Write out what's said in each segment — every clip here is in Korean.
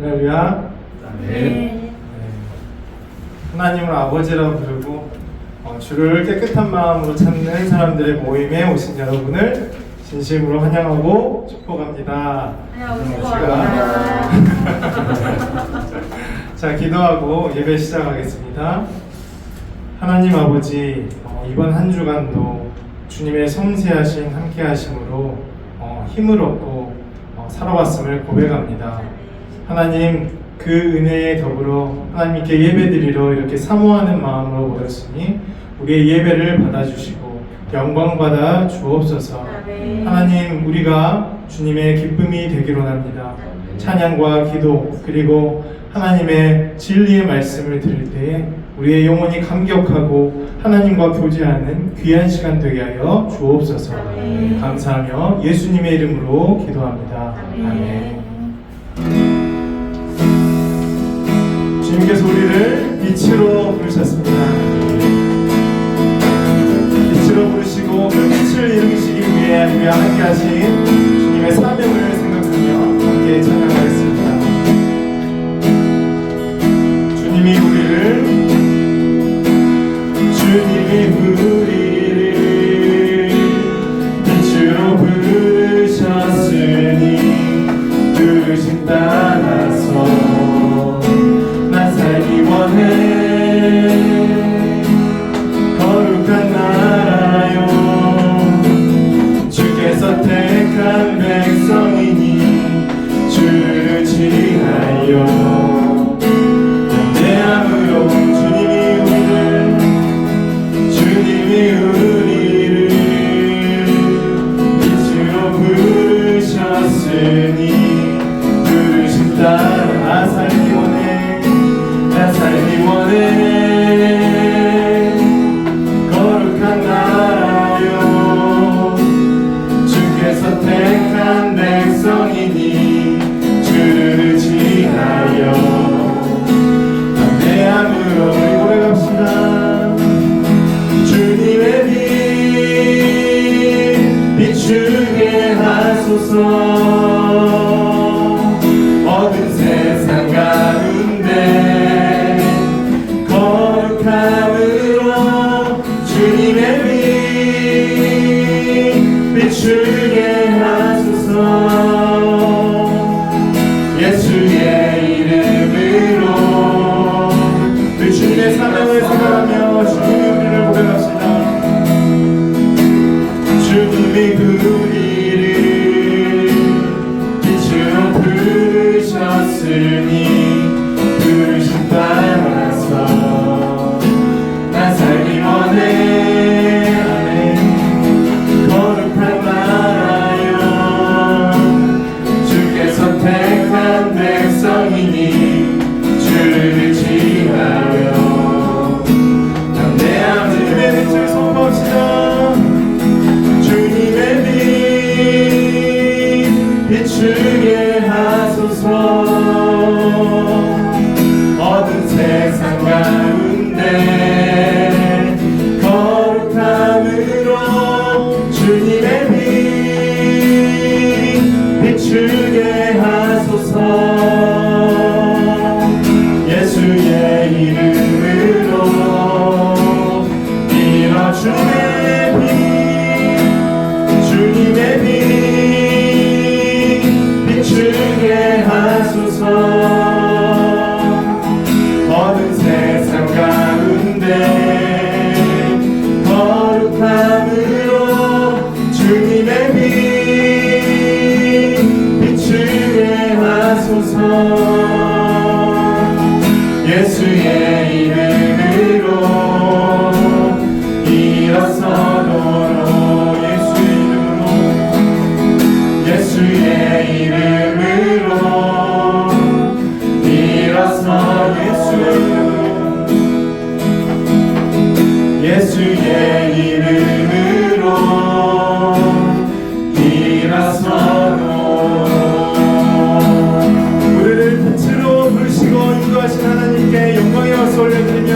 할렐루야. 네. 하나님을 아버지라고 부르고 주를 깨끗한 마음으로 찾는 사람들의 모임에 오신 여러분을 진심으로 환영하고 축복합니다. 자, 기도하고 예배 시작하겠습니다. 하나님 아버지, 이번 한 주간도 주님의 섬세하신 함께하심으로 힘을 얻고 살아왔음을 고백합니다. 하나님, 그 은혜에 더불어 하나님께 예배드리러 이렇게 사모하는 마음으로 모였으니 우리의 예배를 받아주시고 영광 받아 주옵소서. 하나님, 우리가 주님의 기쁨이 되기로 합니다. 찬양과 기도 그리고 하나님의 진리의 말씀을 들을 때에 우리의 영혼이 감격하고 하나님과 교제하는 귀한 시간 되게 하여 주옵소서. 감사하며 예수님의 이름으로 기도합니다. 아멘. 주님께서 우리를 빛으로 부르셨습니다. 빛으로 부르시고 그 빛을 일으키시기 위해 우리와 함께 하신 주님의 사명을 생각하며 함께 찬양하겠습니다. 주님이 우리를 빛으로 부르셨으니 부르심 따라서 난 살기 원해. 거룩한 나라요, 주께서 택한 백성이니 주를 지하여 우리를 빛으로 부르셨으니 부르심 따라 살기 원해. 나 살기 원해. 거룩한 나라요, 주께서 택한 백성이니 주를 지하여 담대함으로 우리 고백합시다. 주님의 빛 비추게 하소서. 어두운 세상 가운데 거룩함으로 주님의 빛 비추게 하소서. 예수의 이름으로 그 주님의 사명을 생각하며 주님의 은혜를 고백합시다. 주님이 우리를 빛으로 부르셨으니 부르심 따라서 난 살기 원해. 거룩한 나라요, 주께서 택한 백성이니 주를 지하여 담대한 주님의 빛을 선포합시다. 주님의 빛 비추게 하소서. 어두운 세상 가운데 거룩함으로 주님의 빛 비추게 하소서. 예수의 이름으로 빌어 주님의 빛 비추게 하소서. 어두운 세상 가운데 거룩함으로 주님의 빛 비추게 하소서. 예수의 이름으로 일어서도록 예수의 이름으로 일어서 예수의 이름으로 일어서도록 우리를 빛으로 부르시고 인도하신 하나님께 영광의 박수 올려드리며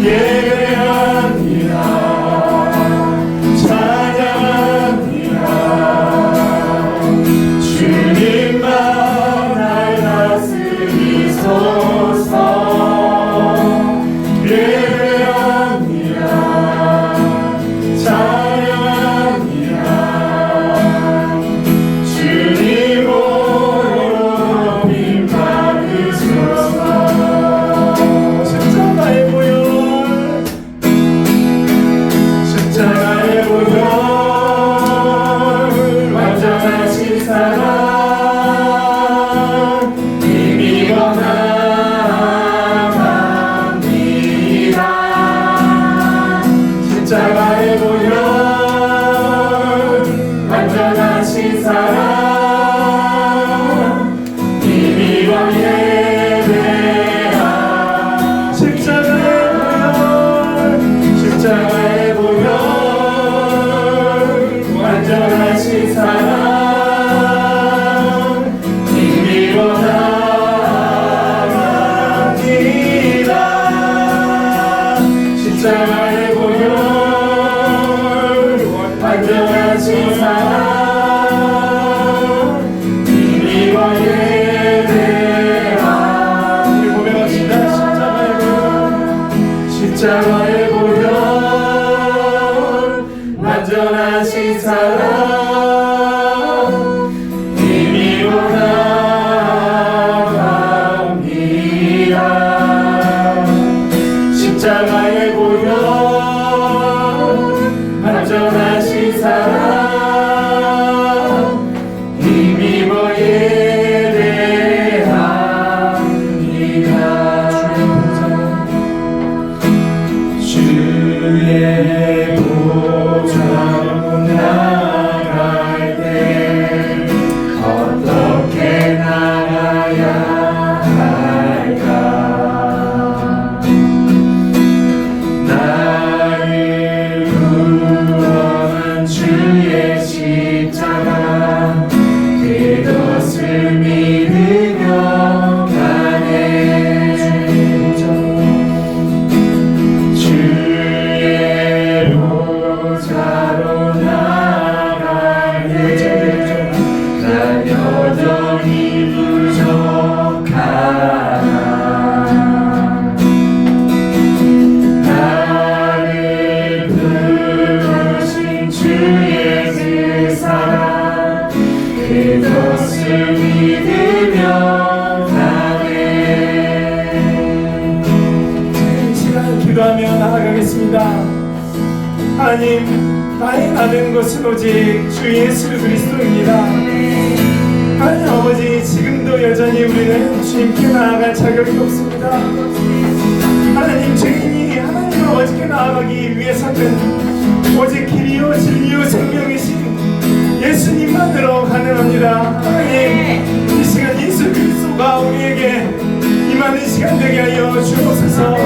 예배합니다. 찬양합니다. 주님만 날 다스리소서. 예배합니다. 찬양합니다. 주님으로 높임 받으소서. 십자가의 보혈, 십자가의 보혈, 완전하신 사랑 힘입어 나갑니다. 십자가의 보혈, 완전하신 사랑 힘입어 예배하. 십자가의 보혈, 완전하신 사랑 힘입어 나갑니다. 십자가의 보혈, 완전하신 사랑 힘입어 예배하. 우리 고백합시다. 십자가의 보혈, 완전하신 사랑 힘입어 나갑니다. 십자가의 보혈, 완전하신 사랑 힘입어 예배합니다. 주의 보좌로 나갈 때 어떻게 나가야 할까? 나를 구원한 주의 십자가, 그것을 믿으며 가네. 주의 보좌로 나갈 때 난 여전히 부족하나. 나를 부르신 주의 그 사랑, 그것을 믿으며 가네. 이 시간 기도하며 나아가겠습니다. 하나님, 나의 나는 것은 오직 주 예수 그리스도입니다. 하나님 아버지, 지금도 여전히 우리는 주님께 나아갈 자격이 없습니다. 하나님, 죄인이 하나님 아버지께 나아가기 위해서는 오직 길이요 진리요 생명이신 예수님만으로 가능합니다. 하나님, 이 시간 예수 그리스도가 우리에게 임하는 시간 되게 하여 주옵소서.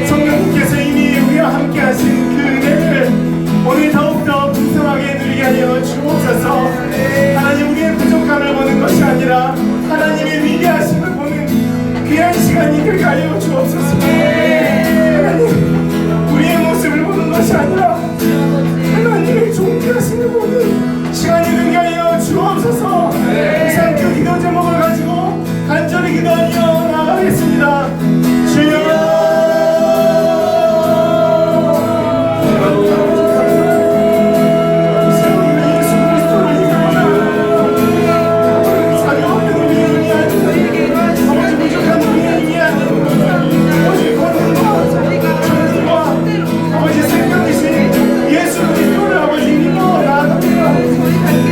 성령님께서 이미 우리와 함께 하신 그 은혜를 오늘 더욱더 풍성하게 누리게 하여 주옵소서. 하나님, 우리의 부족함을 보는 것이 아니라 하나님의 위대하심을 보는 귀한 시간이 되게 하여 주옵소서. 하나님, 우리의 모습을 보는 것이 아니라 하나님의 존귀하심을 보는 시간이 되게 하여 주옵소서. 이상 그 기도 제목을 가지고 간절히 기도하며 나가겠습니다. 주여,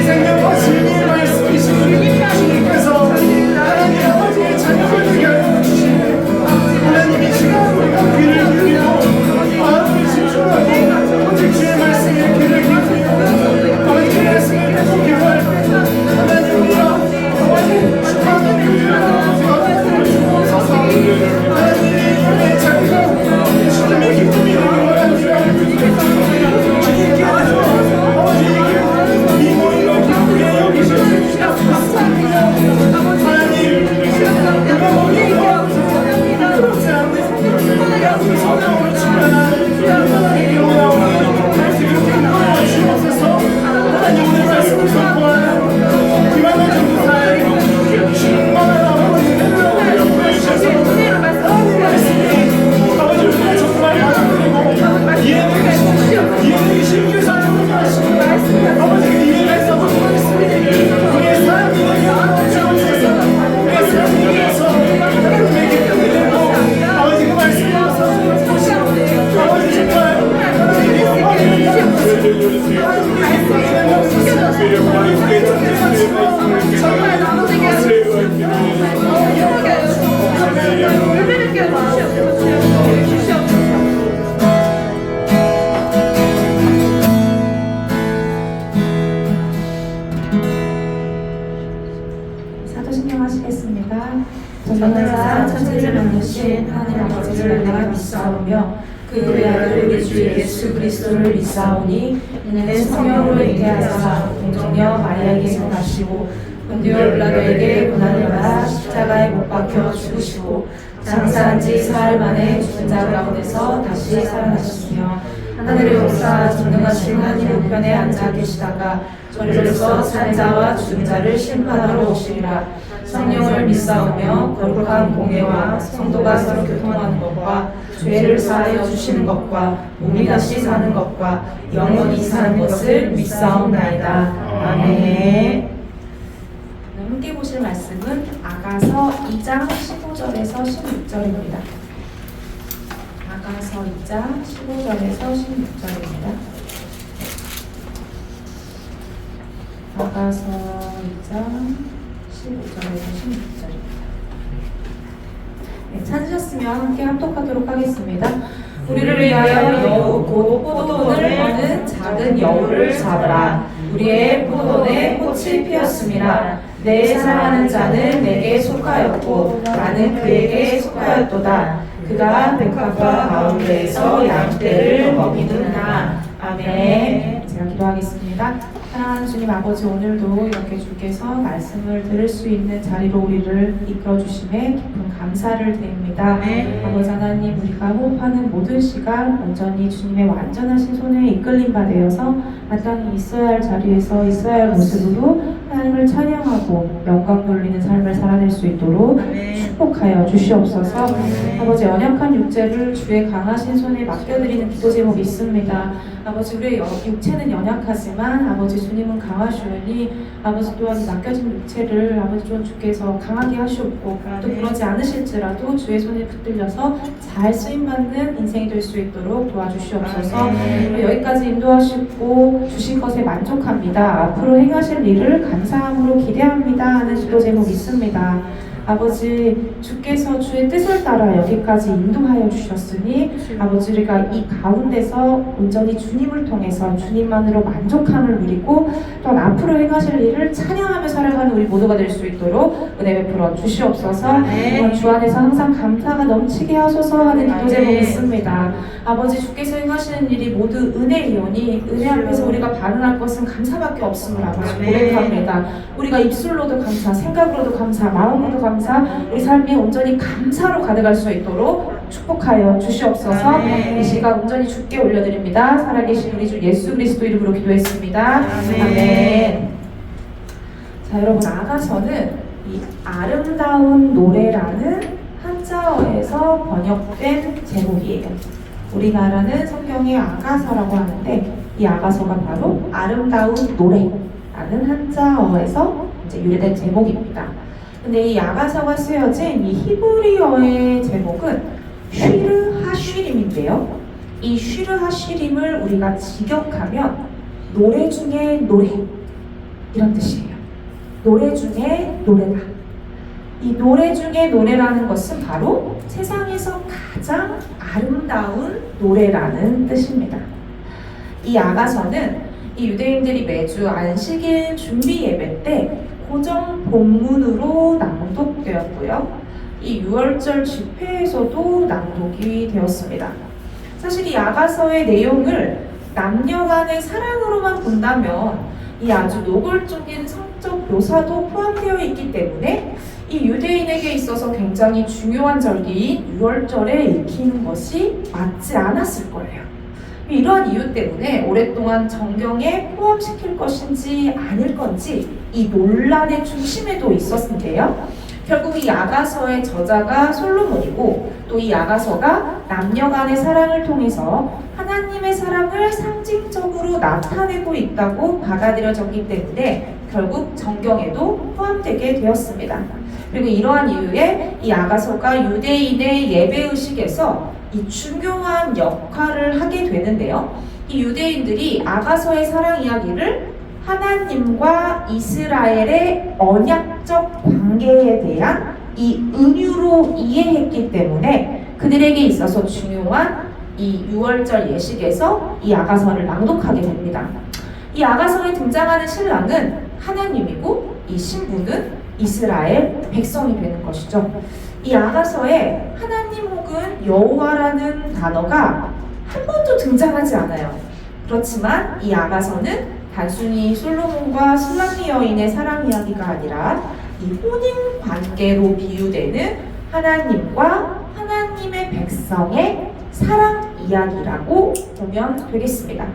생명과 진리의 말씀이 천사 천지를 만드신 하나님 아버지를 내가 믿사오며 그의 아들 우리 주 예수 그리스도를 믿사오니 이는 성령으로 잉태하사 동정녀 마리아에게서 나시고 본디오 빌라도에게 고난을 받아 십자가에 못 박혀 죽으시고 장사한 지 사흘 만에 죽은 자 가운데서 다시 살아나셨으며 하늘의 용사 전능하신 하나님 우편에 앉아 계시다가 저리로서 산 자와 죽은 자를 심판하러 오시리라. 성령을 믿사오며 거룩한 공예와 성도가 서로 교통하는 것과 죄를 사하여 주시는 것과 몸이 다시 사는 것과 영원히 사는 것을 믿사옵나이다. 아멘. 함께 보실 말씀은 아가서 2장 15절에서 16절입니다. 아가서 2장 15절에서 16절입니다. 아가서 2장 15절에서 16절입니다. 네, 찾으셨으면 함께 합독하도록 하겠습니다. 우리를 위하여 여우 곧 포도원을 여는 작은 여우를 잡으라. 우리의 포도원에 꽃이 피었음이라. 내 사랑하는 자는 내게 속하였고 나는 그에게 속하였도다. 그가 백합과 가운데에서 양떼를 먹이는나. 아멘. 제가 기도하겠습니다. 사랑하는 주님 아버지, 오늘도 이렇게 주께서 말씀을 들을 수 있는 자리로 우리를 이끌어 주심에 깊은 감사를 드립니다. 아버지 하나님, 우리가 호흡하는 모든 시간 온전히 주님의 완전하신 손에 이끌림 받으여서 마땅히 있어야 할 자리에서 있어야 할 모습으로 하나님을 찬양하고 영광 돌리는 삶을 살아낼 수 있도록 축복하여 주시옵소서. 아버지, 연약한 육체를 주의 강하신 손에 맡겨드리는 기도 제목이 있습니다. 아버지, 우리의 육체는 연약하지만 아버지 주님은 강하시오니 아버지 또한 맡겨진 육체를 아버지 또한 주께서 강하게 하시옵고 또 그러지 않으실지라도 주의 손에 붙들려서 잘 쓰임받는 인생이 될 수 있도록 도와주시옵소서. 여기까지 인도하시고 주신 것에 만족합니다. 앞으로 행하실 일을 감사함으로 기대합니다 하는 기도 제목이 있습니다. 아버지, 주께서 주의 뜻을 따라 여기까지 인도하여 주셨으니 아버지, 우리가 이 가운데서 온전히 주님을 통해서 주님만으로 만족함을 누리고 또한 앞으로 행하실 일을 찬양하며 살아가는 우리 모두가 될 수 있도록 은혜 베풀어 주시옵소서. 주 안에서 항상 감사가 넘치게 하소서 하는 기도 제목이 있습니다. 아버지, 주께서 행하시는 일이 모두 은혜이오니 은혜 앞에서 우리가 반응할 것은 감사밖에 없음을 아버지 고백합니다. 우리가 입술로도 감사, 생각으로도 감사, 마음으로도 감사, 우리 삶이 온전히 감사로 가득할 수 있도록 축복하여 주시옵소서. 이 시간 온전히 주께 올려드립니다. 살아계신 우리 주 예수 그리스도 이름으로 기도했습니다. 아멘. 자, 여러분, 아가서는 이 아름다운 노래라는 한자어에서 번역된 제목이에요. 우리나라는 성경의 아가서라고 하는데 이 아가서가 바로 아름다운 노래라는 한자어에서 이제 유래된 제목입니다. 근데 이 아가서가 쓰여진 이 히브리어의 제목은 쉬르 하쉬림인데요. 이 쉬르 하쉬림을 우리가 직역하면 노래 중에 노래, 이런 뜻이에요. 노래 중에 노래다. 이 노래 중에 노래라는 것은 바로 세상에서 가장 아름다운 노래라는 뜻입니다. 이 아가서는 이 유대인들이 매주 안식일 준비 예배 때 고정 본문으로 낭독되었고요. 이 6월절 집회에서도 낭독이 되었습니다. 사실 이 아가서의 내용을 남녀 간의 사랑으로만 본다면 이 아주 노골적인 성적 묘사도 포함되어 있기 때문에 이 유대인에게 있어서 굉장히 중요한 절기인 6월절에 익히는 것이 맞지 않았을 거예요. 이러한 이유 때문에 오랫동안 정경에 포함시킬 것인지 아닐 건지 이 논란의 중심에도 있었는데요. 결국 이 아가서의 저자가 솔로몬이고 또 이 아가서가 남녀 간의 사랑을 통해서 하나님의 사랑을 상징적으로 나타내고 있다고 받아들여졌기 때문에 결국 정경에도 포함되게 되었습니다. 그리고 이러한 이유에 이 아가서가 유대인의 예배의식에서 이 중요한 역할을 하게 되는데요. 이 유대인들이 아가서의 사랑 이야기를 하나님과 이스라엘의 언약적 관계에 대한 이 은유로 이해했기 때문에 그들에게 있어서 중요한 이 6월절 예식에서 이 아가서를 낭독하게 됩니다. 이 아가서에 등장하는 신랑은 하나님이고 이 신부는 이스라엘 백성이 되는 것이죠. 이 아가서에 하나님 혹은 여호와라는 단어가 한 번도 등장하지 않아요. 그렇지만 이 아가서는 단순히 솔로몬과 술람미 여인의 사랑 이야기가 아니라 이 혼인 관계로 비유되는 하나님과 하나님의 백성의 사랑 이야기라고 보면 되겠습니다.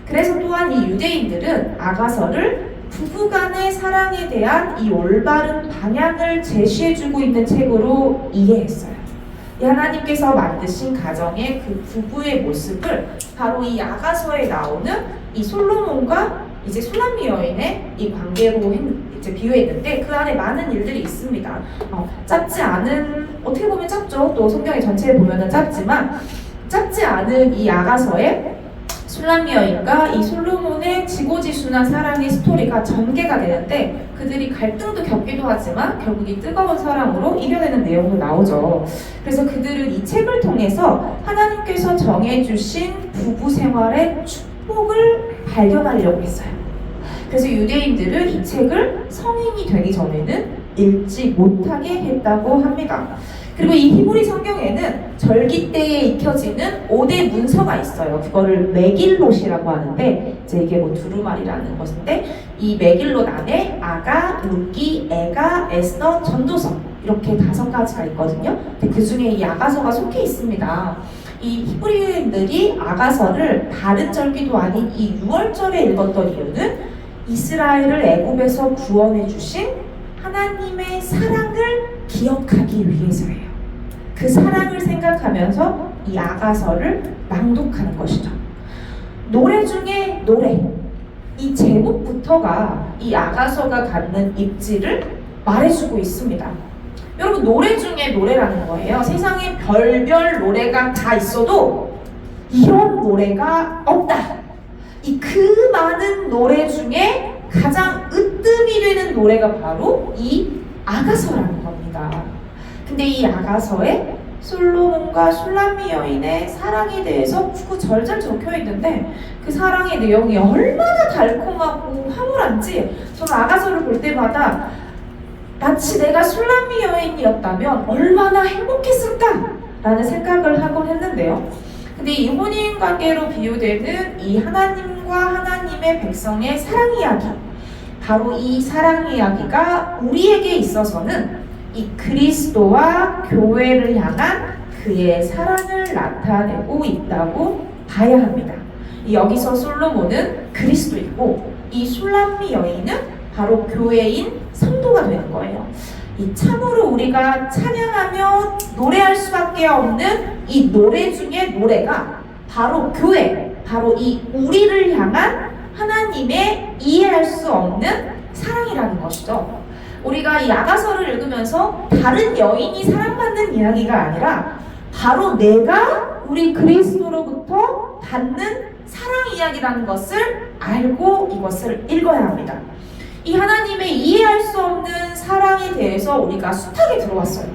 그래서 또한 이 유대인들은 아가서를 부부간의 사랑에 대한 이 올바른 방향을 제시해주고 있는 책으로 이해했어요. 이 하나님께서 만드신 가정의 그 부부의 모습을 바로 이 아가서에 나오는 이 솔로몬과 이제 술람미 여인의 이 관계로 이제 비유했는데 그 안에 많은 일들이 있습니다. 짧지 않은, 어떻게 보면 짧죠. 또 성경의 전체에 보면은 짧지만 짧지 않은 이 아가서에 술람미 여인과 이 솔로몬의 지고지순한 사랑의 스토리가 전개가 되는데 그들이 갈등도 겪기도 하지만 결국 이 뜨거운 사랑으로 이겨내는 내용도 나오죠. 그래서 그들은 이 책을 통해서 하나님께서 정해주신 부부 생활의 축복을 발견하려고 했어요. 그래서 유대인들은 이 책을 성인이 되기 전에는 읽지 못하게 했다고 합니다. 그리고 이 히브리 성경에는 절기 때에 익혀지는 5대 문서가 있어요. 그거를 메길롯이라고 하는데 이제 이게 뭐 두루마리라는 것인데 이 메길롯 안에 아가, 룻기, 에가, 에스더, 전도서 이렇게 5가지가 있거든요. 근데 그 중에 이 아가서가 속해 있습니다. 이 히브리인들이 아가서를 다른 절기도 아닌 이 6월절에 읽었던 이유는 이스라엘을 애굽에서 구원해 주신 하나님의 사랑을 기억하기 위해서예요. 그 사랑을 생각하면서 이 아가서를 낭독하는 것이죠. 노래 중에 노래, 이 제목부터가 이 아가서가 갖는 입지를 말해주고 있습니다. 여러분, 노래 중에 노래라는 거예요. 세상에 별별 노래가 다 있어도 이런 노래가 없다. 이 그 많은 노래 중에 가장 으뜸이 되는 노래가 바로 이 아가서라는 겁니다. 근데 이 아가서에 솔로몬과 술람미 여인의 사랑에 대해서 구구절절 적혀 있는데 그 사랑의 내용이 얼마나 달콤하고 황홀한지 저는 아가서를 볼 때마다 마치 내가 술람미 여인이었다면 얼마나 행복했을까라는 생각을 하곤 했는데요. 근데 이 혼인관계로 비유되는 이 하나님과 하나님의 백성의 사랑 이야기, 바로 이 사랑 이야기가 우리에게 있어서는 이 그리스도와 교회를 향한 그의 사랑을 나타내고 있다고 봐야 합니다. 여기서 솔로몬은 그리스도이고 이 술람미 여인은 바로 교회인 성도가 되는 거예요. 이 참으로 우리가 찬양하며 노래할 수밖에 없는 이 노래 중에 노래가 바로 교회, 바로 이 우리를 향한 하나님의 이해할 수 없는 사랑이라는 것이죠. 우리가 이 아가서를 읽으면서 다른 여인이 사랑받는 이야기가 아니라 바로 내가 우리 그리스도로부터 받는 사랑 이야기라는 것을 알고 이것을 읽어야 합니다. 이 하나님의 이해할 수 없는 사랑에 대해서 우리가 숱하게 들어왔어요.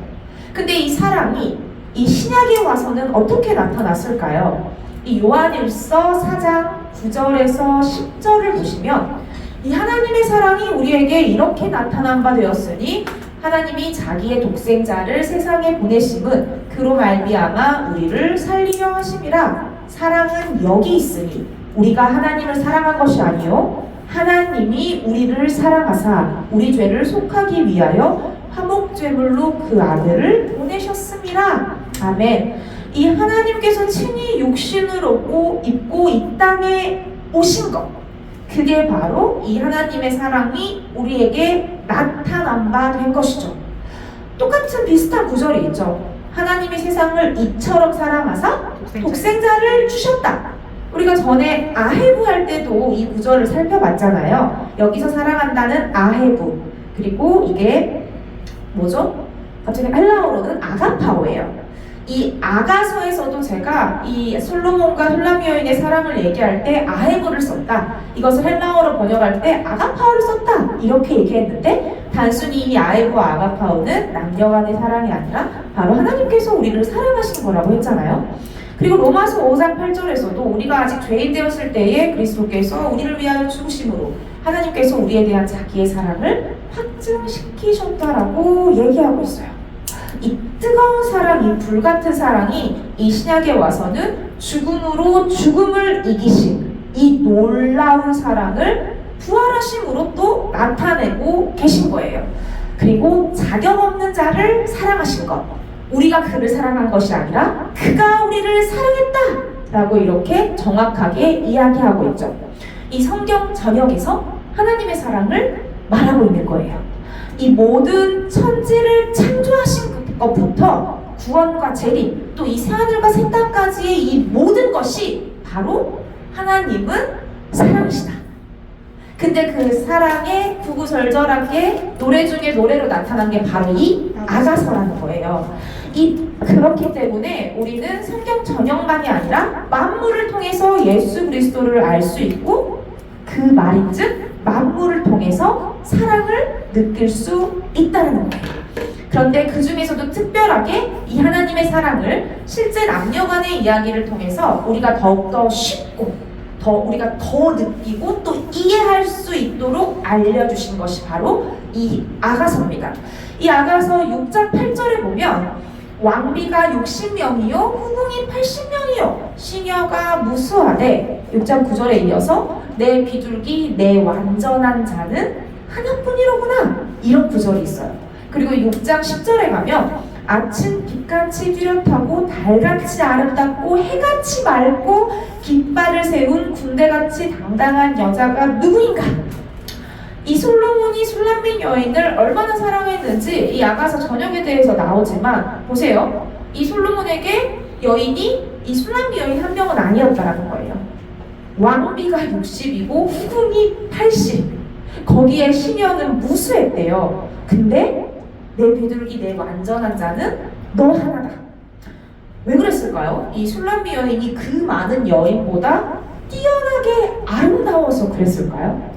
근데 이 사랑이 이 신약에 와서는 어떻게 나타났을까요? 이 요한일서 4장 9절에서 10절을 보시면 이 하나님의 사랑이 우리에게 이렇게 나타난 바 되었으니 하나님이 자기의 독생자를 세상에 보내심은 그로 말미암아 우리를 살리려 하심이라. 사랑은 여기 있으니 우리가 하나님을 사랑한 것이 아니요 하나님이 우리를 사랑하사 우리 죄를 속하기 위하여 화목제물로 그 아들을 보내셨음이라. 아멘. 이 하나님께서 친히 육신을 입고 이 땅에 오신 것, 그게 바로 이 하나님의 사랑이 우리에게 나타난 바 된 것이죠. 똑같은 비슷한 구절이 있죠. 하나님이 세상을 이처럼 사랑하사 독생자를 주셨다. 우리가 전에 아헤부 할 때도 이 구절을 살펴봤잖아요. 여기서 사랑한다는 아헤부, 그리고 이게 뭐죠? 갑자기 헬라어로는 아가파오예요. 이 아가서에서도 제가 이 솔로몬과 술람미 여인의 사랑을 얘기할 때 아헤부를 썼다, 이것을 헬라어로 번역할 때 아가파오를 썼다, 이렇게 얘기했는데 단순히 이 아헤부와 아가파오는 남녀 간의 사랑이 아니라 바로 하나님께서 우리를 사랑하신 거라고 했잖아요. 그리고 로마서 5장 8절에서도 우리가 아직 죄인 되었을 때에 그리스도께서 우리를 위하여 죽으심으로 하나님께서 우리에 대한 자기의 사랑을 확증시키셨다라고 얘기하고 있어요. 이 뜨거운 사랑, 이 불같은 사랑이 이 신약에 와서는 죽음으로 죽음을 이기신 이 놀라운 사랑을 부활하심으로 또 나타내고 계신 거예요. 그리고 자격 없는 자를 사랑하신 것. 우리가 그를 사랑한 것이 아니라 그가 우리를 사랑했다 라고 이렇게 정확하게 이야기하고 있죠. 이 성경 전역에서 하나님의 사랑을 말하고 있는 거예요. 이 모든 천지를 창조하신 것부터 구원과 재림, 또 이 새하늘과 새 땅까지의 이 모든 것이 바로 하나님은 사랑이시다. 근데 그 사랑의 구구절절하게 노래 중에 노래로 나타난 게 바로 이 아가서라는 거예요. 그렇기 때문에 우리는 성경 전역만이 아니라 만물을 통해서 예수 그리스도를 알 수 있고, 그 말인즉 만물을 통해서 사랑을 느낄 수 있다는 거예요. 그런데 그 중에서도 특별하게 이 하나님의 사랑을 실제 남녀 간의 이야기를 통해서 우리가 더욱더 쉽고 우리가 더 느끼고 또 이해할 수 있도록 알려주신 것이 바로 이 아가서입니다. 이 아가서 6장 8절에 보면 왕비가 60명이요 후궁이 80명이요 시녀가 무수하되, 6장 9절에 이어서 내 비둘기 내 완전한 자는 하나뿐이로구나, 이런 구절이 있어요. 그리고 6장 10절에 가면 아침 빛같이 뚜렷하고 달같이 아름답고 해같이 맑고 깃발을 세운 군대같이 당당한 여자가 누구인가? 이 솔로몬이 술람민 여인을 얼마나 사랑했는지 이 아가서 전역에 대해서 나오지만, 보세요. 이 솔로몬에게 여인이 이 술람민 여인 한 명은 아니었다라는 거예요. 왕비가 60이고 후궁이 80, 거기에 시녀는 무수했대요. 근데 내 비둘기 내 완전한 자는 너 하나다. 왜 그랬을까요? 이 술람미 여인이 그 많은 여인보다 뛰어나게 아름다워서 그랬을까요?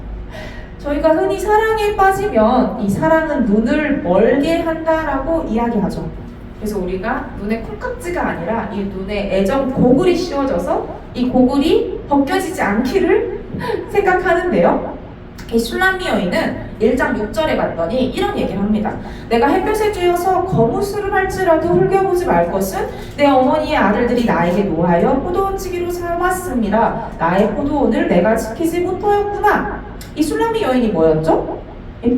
저희가 흔히 사랑에 빠지면 이 사랑은 눈을 멀게 한다라고 이야기하죠. 그래서 우리가 눈에 콩깍지가 아니라 이 눈에 애정 고글이 씌워져서 이 고글이 벗겨지지 않기를 생각하는데요. 이 술람미 여인은 1장 6절에 봤더니 이런 얘기를 합니다. 내가 햇볕에 쬐어서 거무술을 할지라도 흘겨보지 말 것은 내 어머니의 아들들이 나에게 노하여 포도원지기로 삼았습니다. 나의 포도원을 내가 지키지 못하였구나. 이 술람미 여인이 뭐였죠?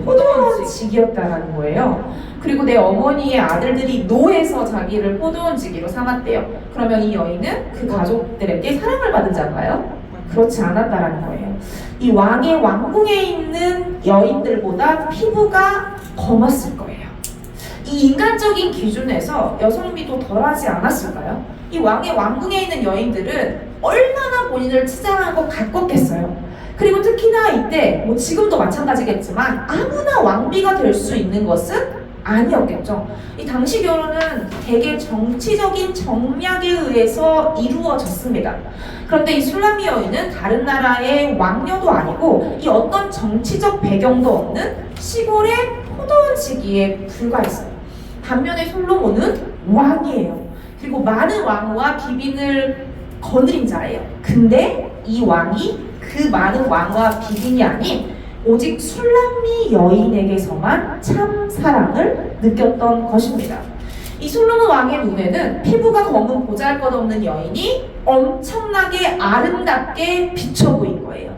포도원지기였다는 거예요. 그리고 내 어머니의 아들들이 노해서 자기를 포도원지기로 삼았대요. 그러면 이 여인은 그 가족들에게 사랑을 받은 자인가요? 그렇지 않았다라는 거예요. 이 왕의 왕궁에 있는 여인들보다 피부가 검었을 거예요. 이 인간적인 기준에서 여성미도 덜하지 않았을까요? 이 왕의 왕궁에 있는 여인들은 얼마나 본인을 치장하고 가꿨겠어요. 그리고 특히나 이때 지금도 마찬가지겠지만 아무나 왕비가 될 수 있는 것은 아니었겠죠. 이 당시 결혼은 대개 정치적인 정략에 의해서 이루어졌습니다. 그런데 이 술람미 여인은 다른 나라의 왕녀도 아니고 이 어떤 정치적 배경도 없는 시골의 포도원지기에 불과했어요. 반면에 솔로몬은 왕이에요. 그리고 많은 왕후와 비빈을 거느린 자예요. 근데 이 왕이 그 많은 왕과 비빈이 아닌 오직 술람미 여인에게서만 참 사랑을 느꼈던 것입니다. 이 솔로몬 왕의 눈에는 피부가 검은 보잘것없는 여인이 엄청나게 아름답게 비쳐 보인 거예요.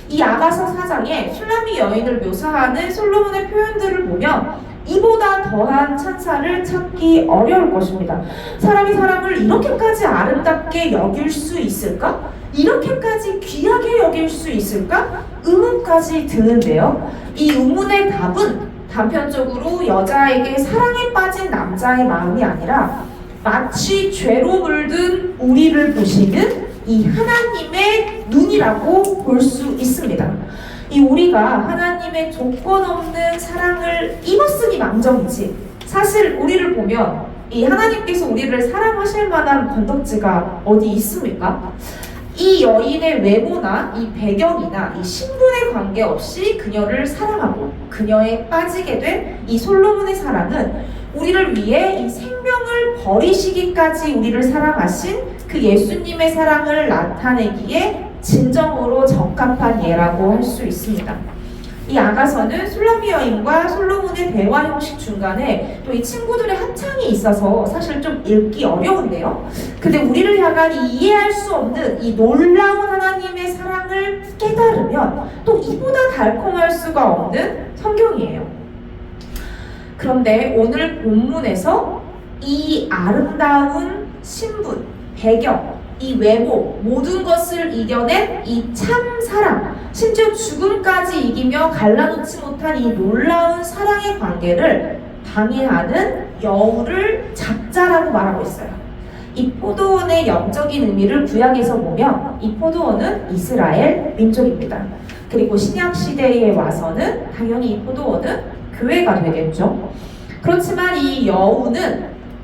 이 아가서 4장에 술람미 여인을 묘사하는 솔로몬의 표현들을 보면 이보다 더한 찬사를 찾기 어려울 것입니다. 사람이 사람을 이렇게까지 아름답게 여길 수 있을까? 이렇게까지 귀하게 여길 수 있을까? 의문까지 드는데요. 이 의문의 답은 단편적으로 여자에게 사랑에 빠진 남자의 마음이 아니라 마치 죄로 물든 우리를 보시는 이 하나님의 눈이라고 볼 수 있습니다. 이 우리가 하나님의 조건 없는 사랑을 입었으니 망정이지, 사실 우리를 보면 이 하나님께서 우리를 사랑하실 만한 건덕지가 어디 있습니까? 이 여인의 외모나 이 배경이나 이 신분에 관계없이 그녀를 사랑하고 그녀에 빠지게 된 이 솔로몬의 사랑은 우리를 위해 이 생명을 버리시기까지 우리를 사랑하신 그 예수님의 사랑을 나타내기에 진정으로 적합한 예라고 할 수 있습니다. 이 아가서는 술람미 여인과 솔로몬의 대화 형식 중간에 또 이 친구들의 합창이 있어서 사실 좀 읽기 어려운데요. 근데 우리를 향한 이 이해할 수 없는 이 놀라운 하나님의 사랑을 깨달으면 또 이보다 달콤할 수가 없는 성경이에요. 그런데 오늘 본문에서 이 아름다운 신분, 배경, 이 외모, 모든 것을 이겨낸 이 참 사랑, 심지어 죽음까지 이기며 갈라놓지 못한 이 놀라운 사랑의 관계를 방해하는 여우를 잡자라고 말하고 있어요. 이 포도원의 영적인 의미를 구약에서 보면 이 포도원은 이스라엘 민족입니다. 그리고 신약 시대에 와서는 당연히 이 포도원은 교회가 되겠죠. 그렇지만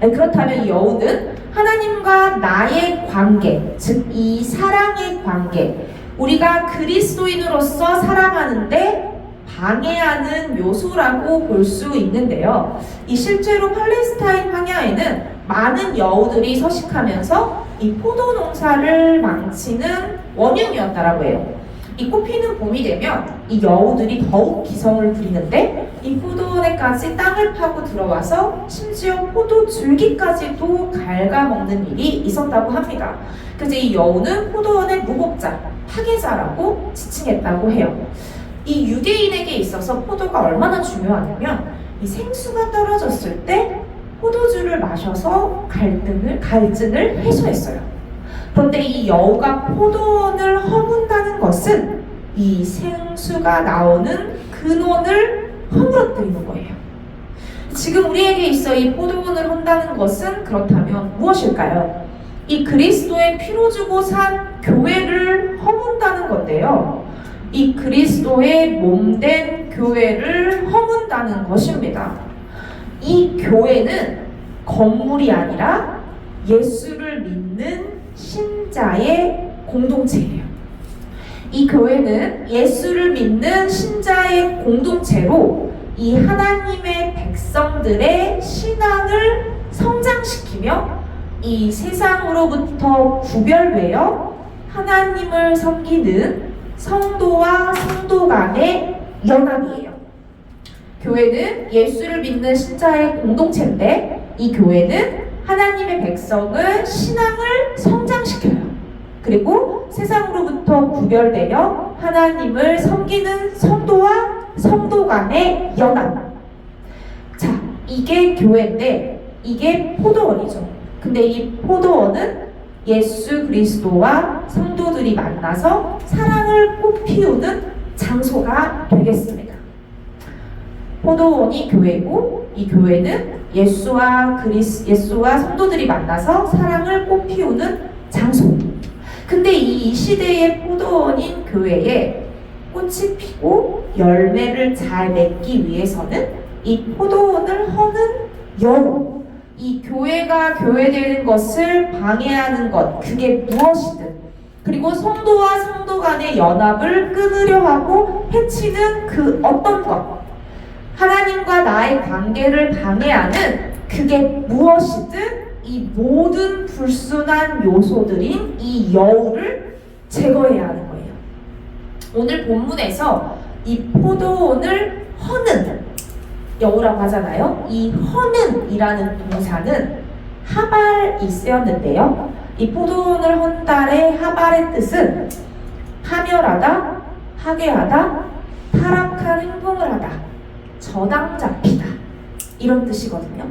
그렇다면 이 여우는 하나님과 나의 관계, 즉 이 사랑의 관계, 우리가 그리스도인으로서 살아가는데 방해하는 요소라고 볼 수 있는데요. 이 실제로 팔레스타인 황야에는 많은 여우들이 서식하면서 이 포도 농사를 망치는 원흉이었다라고 해요. 이 꽃피는 봄이 되면 이 여우들이 더욱 기성을 부리는데 이 포도원에까지 땅을 파고 들어와서 심지어 포도 줄기까지도 갉아먹는 일이 있었다고 합니다. 그래서 이 여우는 포도원의 무법자, 파괴자라고 지칭했다고 해요. 이 유대인에게 있어서 포도가 얼마나 중요하냐면 이 생수가 떨어졌을 때 포도주를 마셔서 갈증을 해소했어요. 그런데 이 여우가 포도원을 허문다는 것은 이 생수가 나오는 근원을 허물어뜨리는 거예요. 지금 우리에게 있어 이 포도원을 헌다는 것은 그렇다면 무엇일까요? 이 그리스도의 피로 주고 산 교회를 허문다는 건데요. 이 그리스도의 몸된 교회를 허문다는 것입니다. 이 교회는 건물이 아니라 예수를 믿는 신자의 공동체예요. 이 교회는 예수를 믿는 신자의 공동체로 이 하나님의 백성들의 신앙을 성장시키며 이 세상으로부터 구별되어 하나님을 섬기는 성도와 성도 간의 연합이에요. 교회는 예수를 믿는 신자의 공동체인데 이 교회는 하나님의 백성을 신앙을 성장시켜요. 그리고 세상으로부터 구별되어 하나님을 섬기는 성도와 성도 간의 연합. 자, 이게 교회인데 이게 포도원이죠. 근데 이 포도원은 예수 그리스도와 성도들이 만나서 사랑을 꽃피우는 장소가 되겠습니다. 포도원이 교회고 이 교회는 예수와 성도들이 만나서 사랑을 꽃피우는 장소. 근데 이 시대의 포도원인 교회에 꽃이 피고 열매를 잘 맺기 위해서는 이 포도원을 허는 여우, 이 교회가 교회되는 것을 방해하는 것, 그게 무엇이든, 그리고 성도와 성도 간의 연합을 끊으려 하고 해치는 그 어떤 것, 하나님과 나의 관계를 방해하는 그게 무엇이든 이 모든 불순한 요소들인 이 여우를 제거해야 하는 거예요. 오늘 본문에서 이 포도원을 허는 여우라고 하잖아요. 이 허는이라는 동사는 하발이 쓰였는데요. 이 포도원을 헌달의 하발의 뜻은 파멸하다, 파괴하다, 타락한 행동을 하다, 저당 잡히다, 이런 뜻이거든요.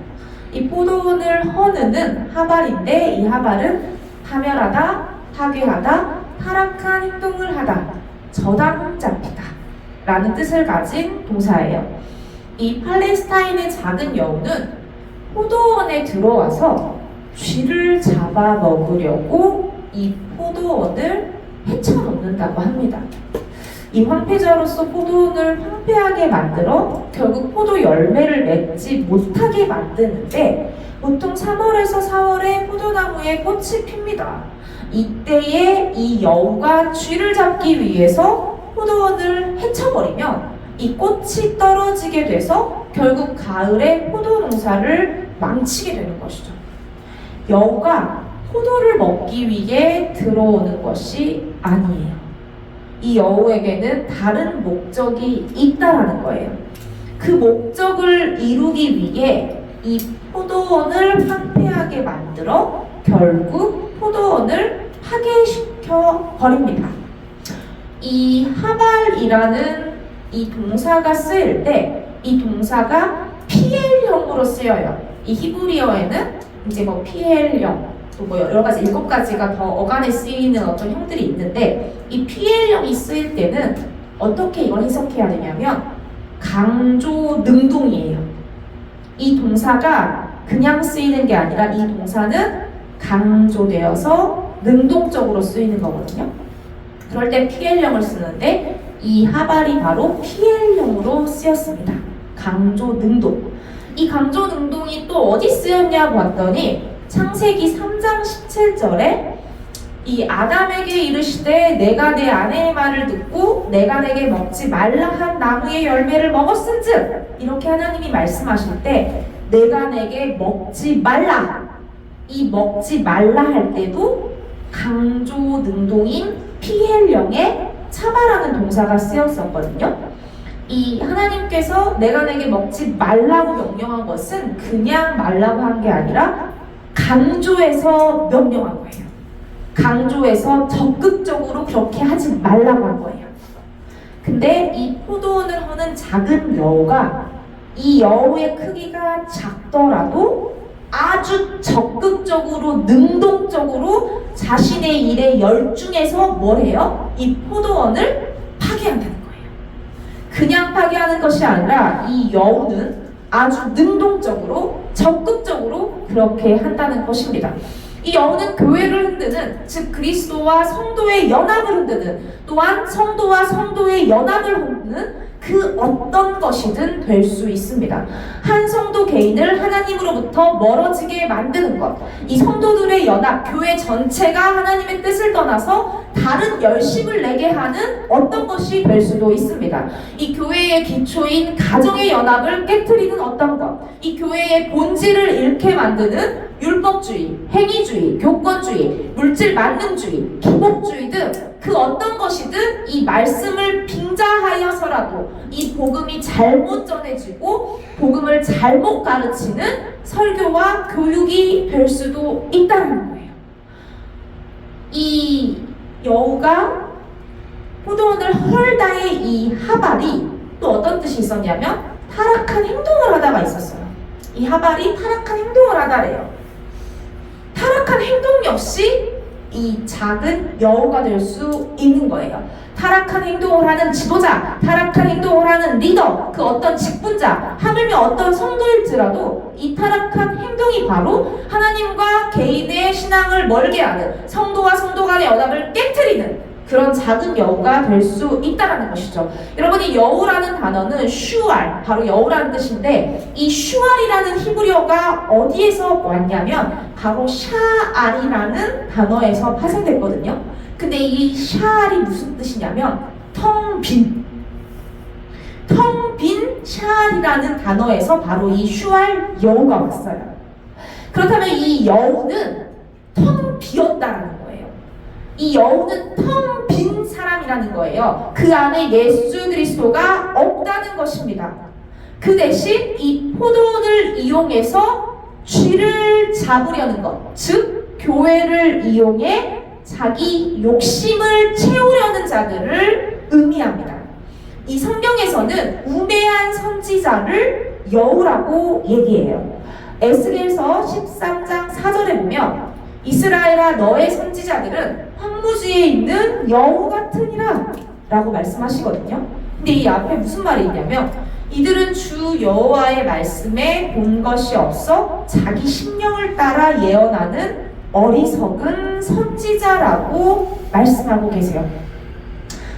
이 포도원을 허느는 하발인데 이 하발은 파멸하다, 파괴하다, 타락한 행동을 하다, 저당 잡히다 라는 뜻을 가진 동사예요. 이 팔레스타인의 작은 여우는 포도원에 들어와서 쥐를 잡아먹으려고 이 포도원을 헤쳐놓는다고 합니다. 이 황폐자로서 포도원을 황폐하게 만들어 결국 포도 열매를 맺지 못하게 만드는데 보통 3월에서 4월에 포도나무에 꽃이 핍니다. 이때에 이 여우가 쥐를 잡기 위해서 포도원을 헤쳐버리면 이 꽃이 떨어지게 돼서 결국 가을에 포도 농사를 망치게 되는 것이죠. 여우가 포도를 먹기 위해 들어오는 것이 아니에요. 이 여우에게는 다른 목적이 있다라는 거예요. 그 목적을 이루기 위해 이 포도원을 황폐하게 만들어 결국 포도원을 파괴시켜 버립니다. 이 하발이라는 이 동사가 쓰일 때 이 동사가 PL형으로 쓰여요. 이 히브리어에는 이제 뭐 PL형 또 뭐 여러 가지 7가지가 더 어간에 쓰이는 어떤 형들이 있는데 이 PL형이 쓰일 때는 어떻게 이걸 해석해야 되냐면 강조 능동이에요. 이 동사가 그냥 쓰이는 게 아니라 이 동사는 강조되어서 능동적으로 쓰이는 거거든요. 그럴 때 PL형을 쓰는데 이 하발이 바로 PL형으로 쓰였습니다. 강조 능동. 이 강조 능동이 또 어디 쓰였냐고 봤더니 창세기 3장 17절에 이 아담에게 이르시되 내가 내 아내의 말을 듣고 내가 내게 먹지 말라 한 나무의 열매를 먹었은즉 이렇게 하나님이 말씀하실 때 내가 내게 먹지 말라 이 먹지 말라 할 때도 강조 능동인 PL형에 참아라는 동사가 쓰였었거든요. 이 하나님께서 내가 내게 먹지 말라고 명령한 것은 그냥 말라고 한 게 아니라 강조해서 명령한 거예요. 강조해서 적극적으로 그렇게 하지 말라고 한 거예요. 근데 이 포도원을 허는 작은 여우가 이 여우의 크기가 작더라도 아주 적극적으로 능동적으로 자신의 일에 열중해서 뭘 해요? 이 포도원을 파괴한다는 거예요. 그냥 파괴하는 것이 아니라 이 여우는 아주 능동적으로 적극적으로 그렇게 한다는 것입니다. 이 여우는 교회를 흔드는, 즉 그리스도와 성도의 연합을 흔드는, 또한 성도와 성도의 연합을 흔드는 그 어떤 것이든 될 수 있습니다. 한 성도 개인을 하나님으로부터 멀어지게 만드는 것, 이 성도들의 연합, 교회 전체가 하나님의 뜻을 떠나서 다른 열심을 내게 하는 어떤 것이 될 수도 있습니다. 이 교회의 기초인 가정의 연합을 깨트리는 어떤 것, 이 교회의 본질을 잃게 만드는 율법주의, 행위주의, 교권주의, 물질 만능주의, 기복주의 등 그 어떤 것이든 이 말씀을 빙자하여서라도 이 복음이 잘못 전해지고 복음을 잘못 가르치는 설교와 교육이 될 수도 있다는 거예요. 이 여우가 포도원을 헐다의 이 하발이 또 어떤 뜻이 있었냐면 타락한 행동을 하다가 있었어요. 이 하발이 타락한 행동을 하다래요. 타락한 행동 역시 이 작은 여우가 될 수 있는 거예요. 타락한 행동을 하는 지도자, 타락한 행동을 하는 리더, 그 어떤 직분자, 하물며 어떤 성도일지라도 이 타락한 행동이 바로 하나님과 개인의 신앙을 멀게 하는, 성도와 성도 간의 연합을 깨트리는 그런 작은 여우가 될 수 있다는 것이죠. 여러분, 이 여우라는 단어는 슈알, 바로 여우라는 뜻인데 이 슈알이라는 히브리어가 어디에서 왔냐면 바로 샤알이라는 단어에서 파생됐거든요. 근데 이 샤알이 무슨 뜻이냐면 텅 빈 샤알이라는 단어에서 바로 이 슈알 여우가 왔어요. 그렇다면 이 여우는 텅 비었다라는 거예요. 이 여우는 텅 빈 사람이라는 거예요. 그 안에 예수 그리스도가 없다는 것입니다. 그 대신 이 포도원을 이용해서 쥐를 잡으려는 것, 즉 교회를 이용해 자기 욕심을 채우려는 자들을 의미합니다. 이 성경에서는 우매한 선지자를 여우라고 얘기해요. 에스겔서 13장 4절에 보면 이스라엘아 너의 선지자들은 황무지에 있는 여우 같으니라 라고 말씀하시거든요. 근데 이 앞에 무슨 말이 있냐면 이들은 주 여호와의 말씀에 본 것이 없어 자기 심령을 따라 예언하는 어리석은 선지자라고 말씀하고 계세요.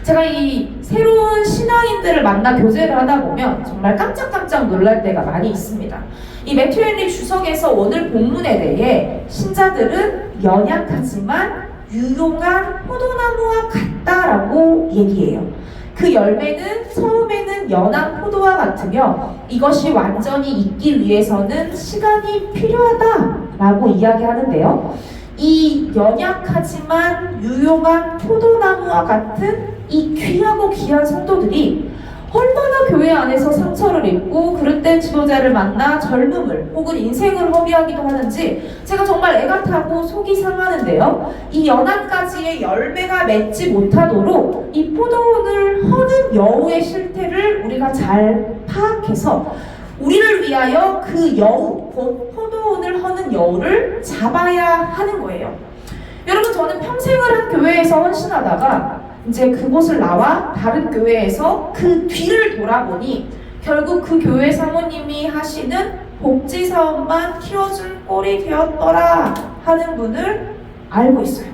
제가 이 새로운 신앙인들을 만나 교제를 하다 보면 정말 깜짝깜짝 놀랄 때가 많이 있습니다. 이 매튜 헨리 주석에서 오늘 본문에 대해 신자들은 연약하지만 유용한 포도나무와 같다라고 얘기해요. 그 열매는 처음에는 연한 포도와 같으며 이것이 완전히 익기 위해서는 시간이 필요하다라고 이야기하는데요. 이 연약하지만 유용한 포도나무와 같은 이 귀하고 귀한 성도들이 얼마나 교회 안에서 상처를 입고 그릇된 지도자를 만나 젊음을 혹은 인생을 허비하기도 하는지 제가 정말 애가 타고 속이 상하는데요. 이 연한가지의 열매가 맺지 못하도록 이 포도원을 허는 여우의 실태를 우리가 잘 파악해서 우리를 위하여 그 여우, 곧 포도원을 허는 여우를 잡아야 하는 거예요. 여러분, 저는 평생을 한 교회에서 헌신하다가 이제 그곳을 나와 다른 교회에서 그 뒤를 돌아보니 결국 그 교회 사모님이 하시는 복지 사업만 키워준 꼴이 되었더라 하는 분을 알고 있어요.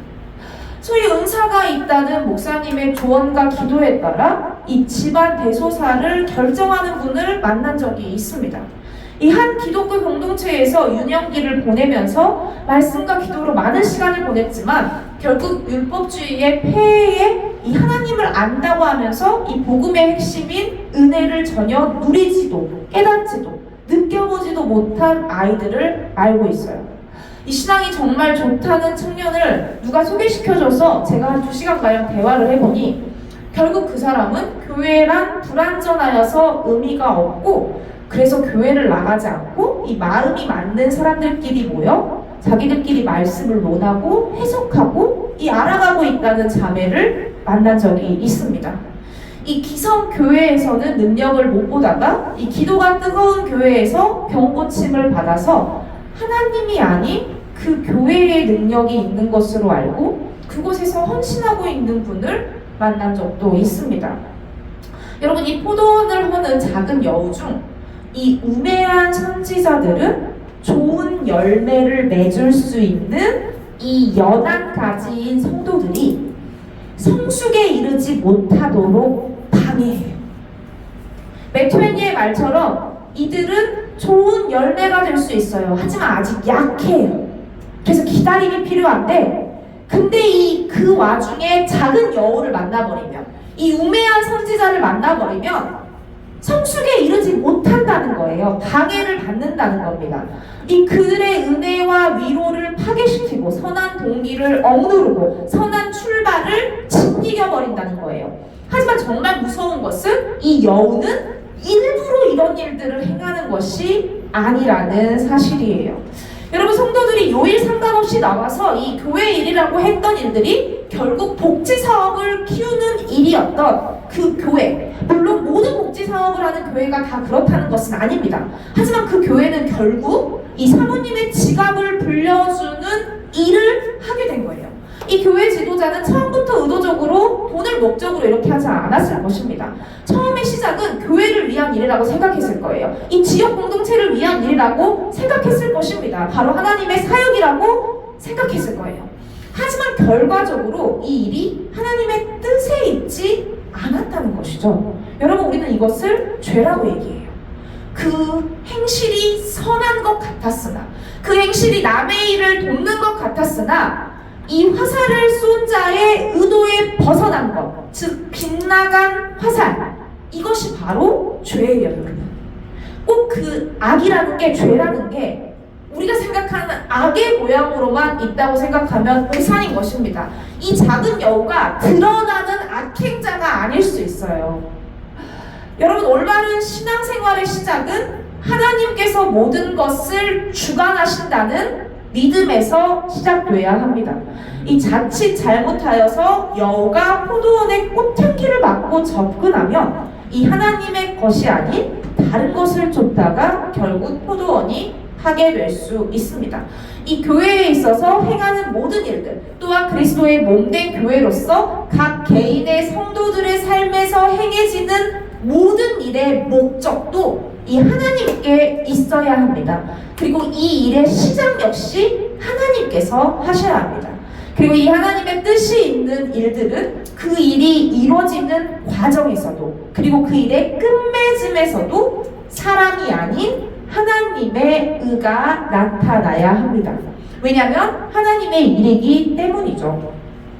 소위 은사가 있다는 목사님의 조언과 기도에 따라 이 집안 대소사를 결정하는 분을 만난 적이 있습니다. 이 한 기독교 공동체에서 유년기를 보내면서 말씀과 기도로 많은 시간을 보냈지만 결국 율법주의의 폐해에 이 하나님을 안다고 하면서 이 복음의 핵심인 은혜를 전혀 누리지도 깨닫지도 느껴보지도 못한 아이들을 알고 있어요. 이 신앙이 정말 좋다는 청년을 누가 소개시켜줘서 제가 한 2시간가량 대화를 해보니 결국 그 사람은 교회란 불완전하여서 의미가 없고 그래서 교회를 나가지 않고 이 마음이 맞는 사람들끼리 모여 자기들끼리 말씀을 논하고 해석하고 이 알아가고 있다는 자매를 만난 적이 있습니다. 이 기성 교회에서는 능력을 못 보다가 이 기도가 뜨거운 교회에서 병고침을 받아서 하나님이 아닌 그 교회의 능력이 있는 것으로 알고 그곳에서 헌신하고 있는 분을 만난 적도 있습니다. 여러분, 이 포도원을 허는 작은 여우 중 이 우매한 선지자들은 좋은 열매를 맺을 수 있는 이 연한 가지인 성도들이 성숙에 이르지 못하도록 방해해요. 맥트웨니의 말처럼 이들은 좋은 열매가 될 수 있어요. 하지만 아직 약해요. 그래서 기다림이 필요한데 근데 그 와중에 작은 여우를 만나버리면 이 우매한 선지자를 만나버리면 성숙에 이르지 못한다는 거예요. 방해를 받는다는 겁니다. 이 그들의 은혜와 위로를 파괴시키고 선한 동기를 억누르고 선한 출발을 짓이겨버린다는 거예요. 하지만 정말 무서운 것은 이 여우는 일부러 이런 일들을 행하는 것이 아니라는 사실이에요. 여러분, 성도들이 요일 상관없이 나와서 이 교회 일이라고 했던 일들이 결국 복지 사업을 키우는 일이었던 그 교회, 물론 모든 복지 사업을 하는 교회가 다 그렇다는 것은 아닙니다. 하지만 그 교회는 결국 이 사모님의 지갑을 불려주는 일을 하게 된 거예요. 이 교회 지도자는 처음부터 의도적으로 돈을 목적으로 이렇게 하지 않았을 것입니다. 처음의 시작은 교회를 위한 일이라고 생각했을 거예요. 이 지역 공동체를 위한 일이라고 생각했을 것입니다. 바로 하나님의 사역이라고 생각했을 거예요. 하지만 결과적으로 이 일이 하나님의 뜻에 있지 않았다는 것이죠. 여러분, 우리는 이것을 죄라고 얘기해요. 그 행실이 선한 것 같았으나, 그 행실이 남의 일을 돕는 것 같았으나 이 화살을 쏜 자의 의도에 벗어난 것, 즉 빗나간 화살, 이것이 바로 죄예요, 여러분. 꼭 그 악이라는 게, 죄라는 게 우리가 생각하는 악의 모양으로만 있다고 생각하면 오산인 것입니다. 이 작은 여우가 드러나는 악행자가 아닐 수 있어요. 여러분, 올바른 신앙생활의 시작은 하나님께서 모든 것을 주관하신다는 믿음에서 시작돼야 합니다. 이 자칫 잘못하여서 여우가 포도원의 꽃향기를 맡고 접근하면 이 하나님의 것이 아닌 다른 것을 쫓다가 결국 포도원이 파괴될 수 있습니다. 이 교회에 있어서 행하는 모든 일들, 또한 그리스도의 몸된 교회로서 각 개인의 성도들의 삶에서 행해지는 모든 일의 목적도 이 하나님께 있어야 합니다. 그리고 이 일의 시작 역시 하나님께서 하셔야 합니다. 그리고 이 하나님의 뜻이 있는 일들은 그 일이 이루어지는 과정에서도, 그리고 그 일의 끝맺음에서도 사람이 아닌 하나님의 의가 나타나야 합니다. 왜냐하면 하나님의 일이기 때문이죠.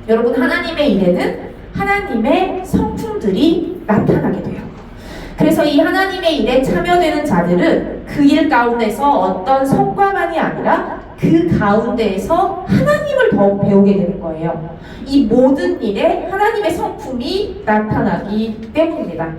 여러분, 하나님의 일에는 하나님의 성품들이 나타나게 돼요. 그래서 이 하나님의 일에 참여되는 자들은 그 일 가운데서 어떤 성과만이 아니라 그 가운데에서 하나님을 더욱 배우게 되는 거예요. 이 모든 일에 하나님의 성품이 나타나기 때문입니다.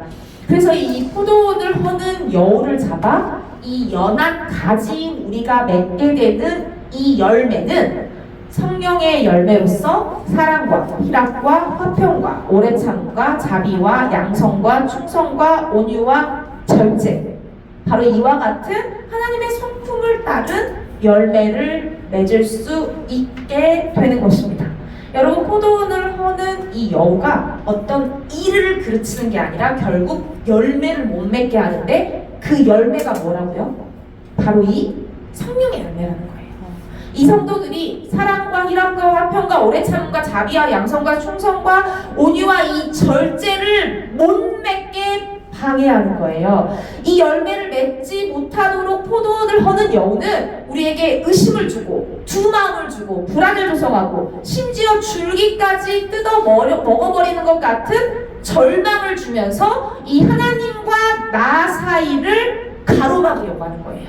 그래서 이 포도원을 허는 여우를 잡아 이 연한 가지인 우리가 맺게 되는 이 열매는 성령의 열매로서 사랑과 희락과 화평과 오래 참음과 자비와 양성과 충성과 온유와 절제, 바로 이와 같은 하나님의 성품을 따른 열매를 맺을 수 있게 되는 것입니다. 여러분, 포도원을 허는 이 여우가 어떤 일을 그르치는 게 아니라 결국 열매를 못 맺게 하는데, 그 열매가 뭐라고요? 바로 이 성령의 열매라는 거예요. 이 성도들이 사랑과 희락과 화평과 오래 참음과 자비와 양성과 충성과 온유와 이 절제를 못 맺게 방해하는 거예요. 이 열매를 맺지 못하도록 포도원을 허는 여우는 우리에게 의심을 주고 두마음을 주고 불안을 조성하고 심지어 줄기까지 뜯어 먹어버리는 것 같은 절망을 주면서 이 하나님과 나 사이를 가로막으려고 하는 거예요.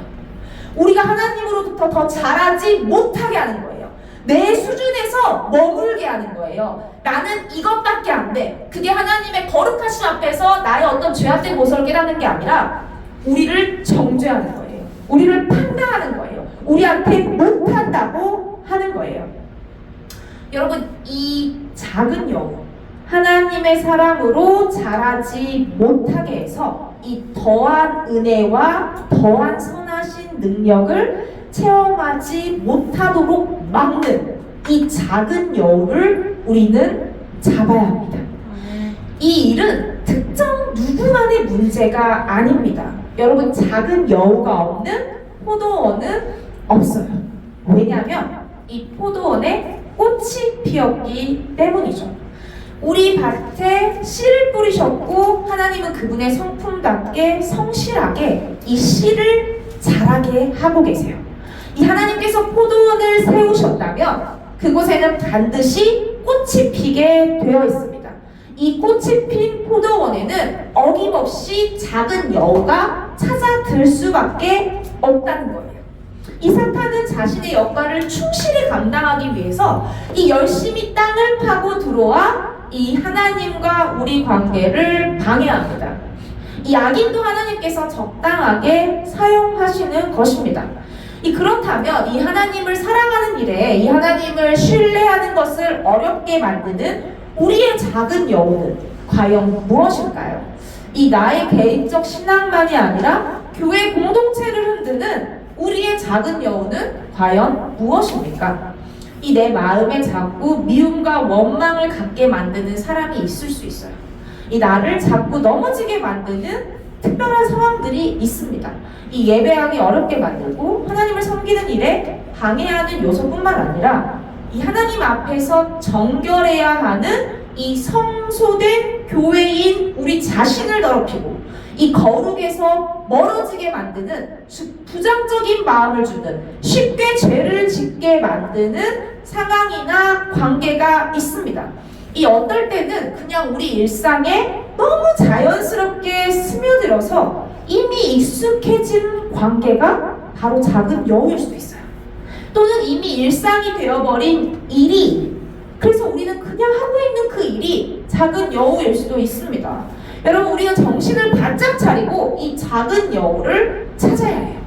우리가 하나님으로부터 더 자라지 못하게 하는 거예요. 내 수준에서 머물게 하는 거예요. 나는 이것밖에 안 돼. 그게 하나님의 거룩하심 앞에서 나의 어떤 죄악된 모습을 깨닫는 게 아니라 우리를 정죄하는 거예요. 우리를 판단하는 거예요. 우리한테 못한다고 하는 거예요. 여러분, 이 작은 여우, 하나님의 사랑으로 자라지 못하게 해서 이 더한 은혜와 더한 선하신 능력을 체험하지 못하도록 막는 이 작은 여우를 우리는 잡아야 합니다. 이 일은 특정 누구만의 문제가 아닙니다. 여러분, 작은 여우가 없는 포도원은 없어요. 왜냐하면 이 포도원에 꽃이 피었기 때문이죠. 우리 밭에 씨를 뿌리셨고 하나님은 그분의 성품답게 성실하게 이 씨를 자라게 하고 계세요. 이 하나님께서 포도원을 세우셨다면 그곳에는 반드시 꽃이 피게 되어 있습니다. 이 꽃이 핀 포도원에는 어김없이 작은 여우가 찾아들 수밖에 없다는 거예요. 이 사탄은 자신의 역할을 충실히 감당하기 위해서 이 열심히 땅을 파고 들어와 이 하나님과 우리 관계를 방해합니다. 이 악인도 하나님께서 적당하게 사용하시는 것입니다. 그렇다면 이 하나님을 사랑하는 일에 이 하나님을 신뢰하는 것을 어렵게 만드는 우리의 작은 여우는 과연 무엇일까요? 이 나의 개인적 신앙만이 아니라 교회 공동체를 흔드는 우리의 작은 여우는 과연 무엇입니까? 이 내 마음에 자꾸 미움과 원망을 갖게 만드는 사람이 있을 수 있어요. 이 나를 자꾸 넘어지게 만드는 특별한 상황들이 있습니다. 이 예배하기 어렵게 만들고 하나님을 섬기는 일에 방해하는 요소뿐만 아니라 이 하나님 앞에서 정결해야 하는 이 성소된 교회인 우리 자신을 더럽히고 이 거룩에서 멀어지게 만드는 부정적인 마음을 주는 쉽게 죄를 짓게 만드는 상황이나 관계가 있습니다. 이 어떨 때는 그냥 우리 일상에 너무 자연스럽게 스며들어서 이미 익숙해진 관계가 바로 작은 여우일 수도 있어요. 또는 이미 일상이 되어버린 일이, 그래서 우리는 그냥 하고 있는 그 일이 작은 여우일 수도 있습니다. 여러분, 우리는 정신을 바짝 차리고 이 작은 여우를 찾아야 해요.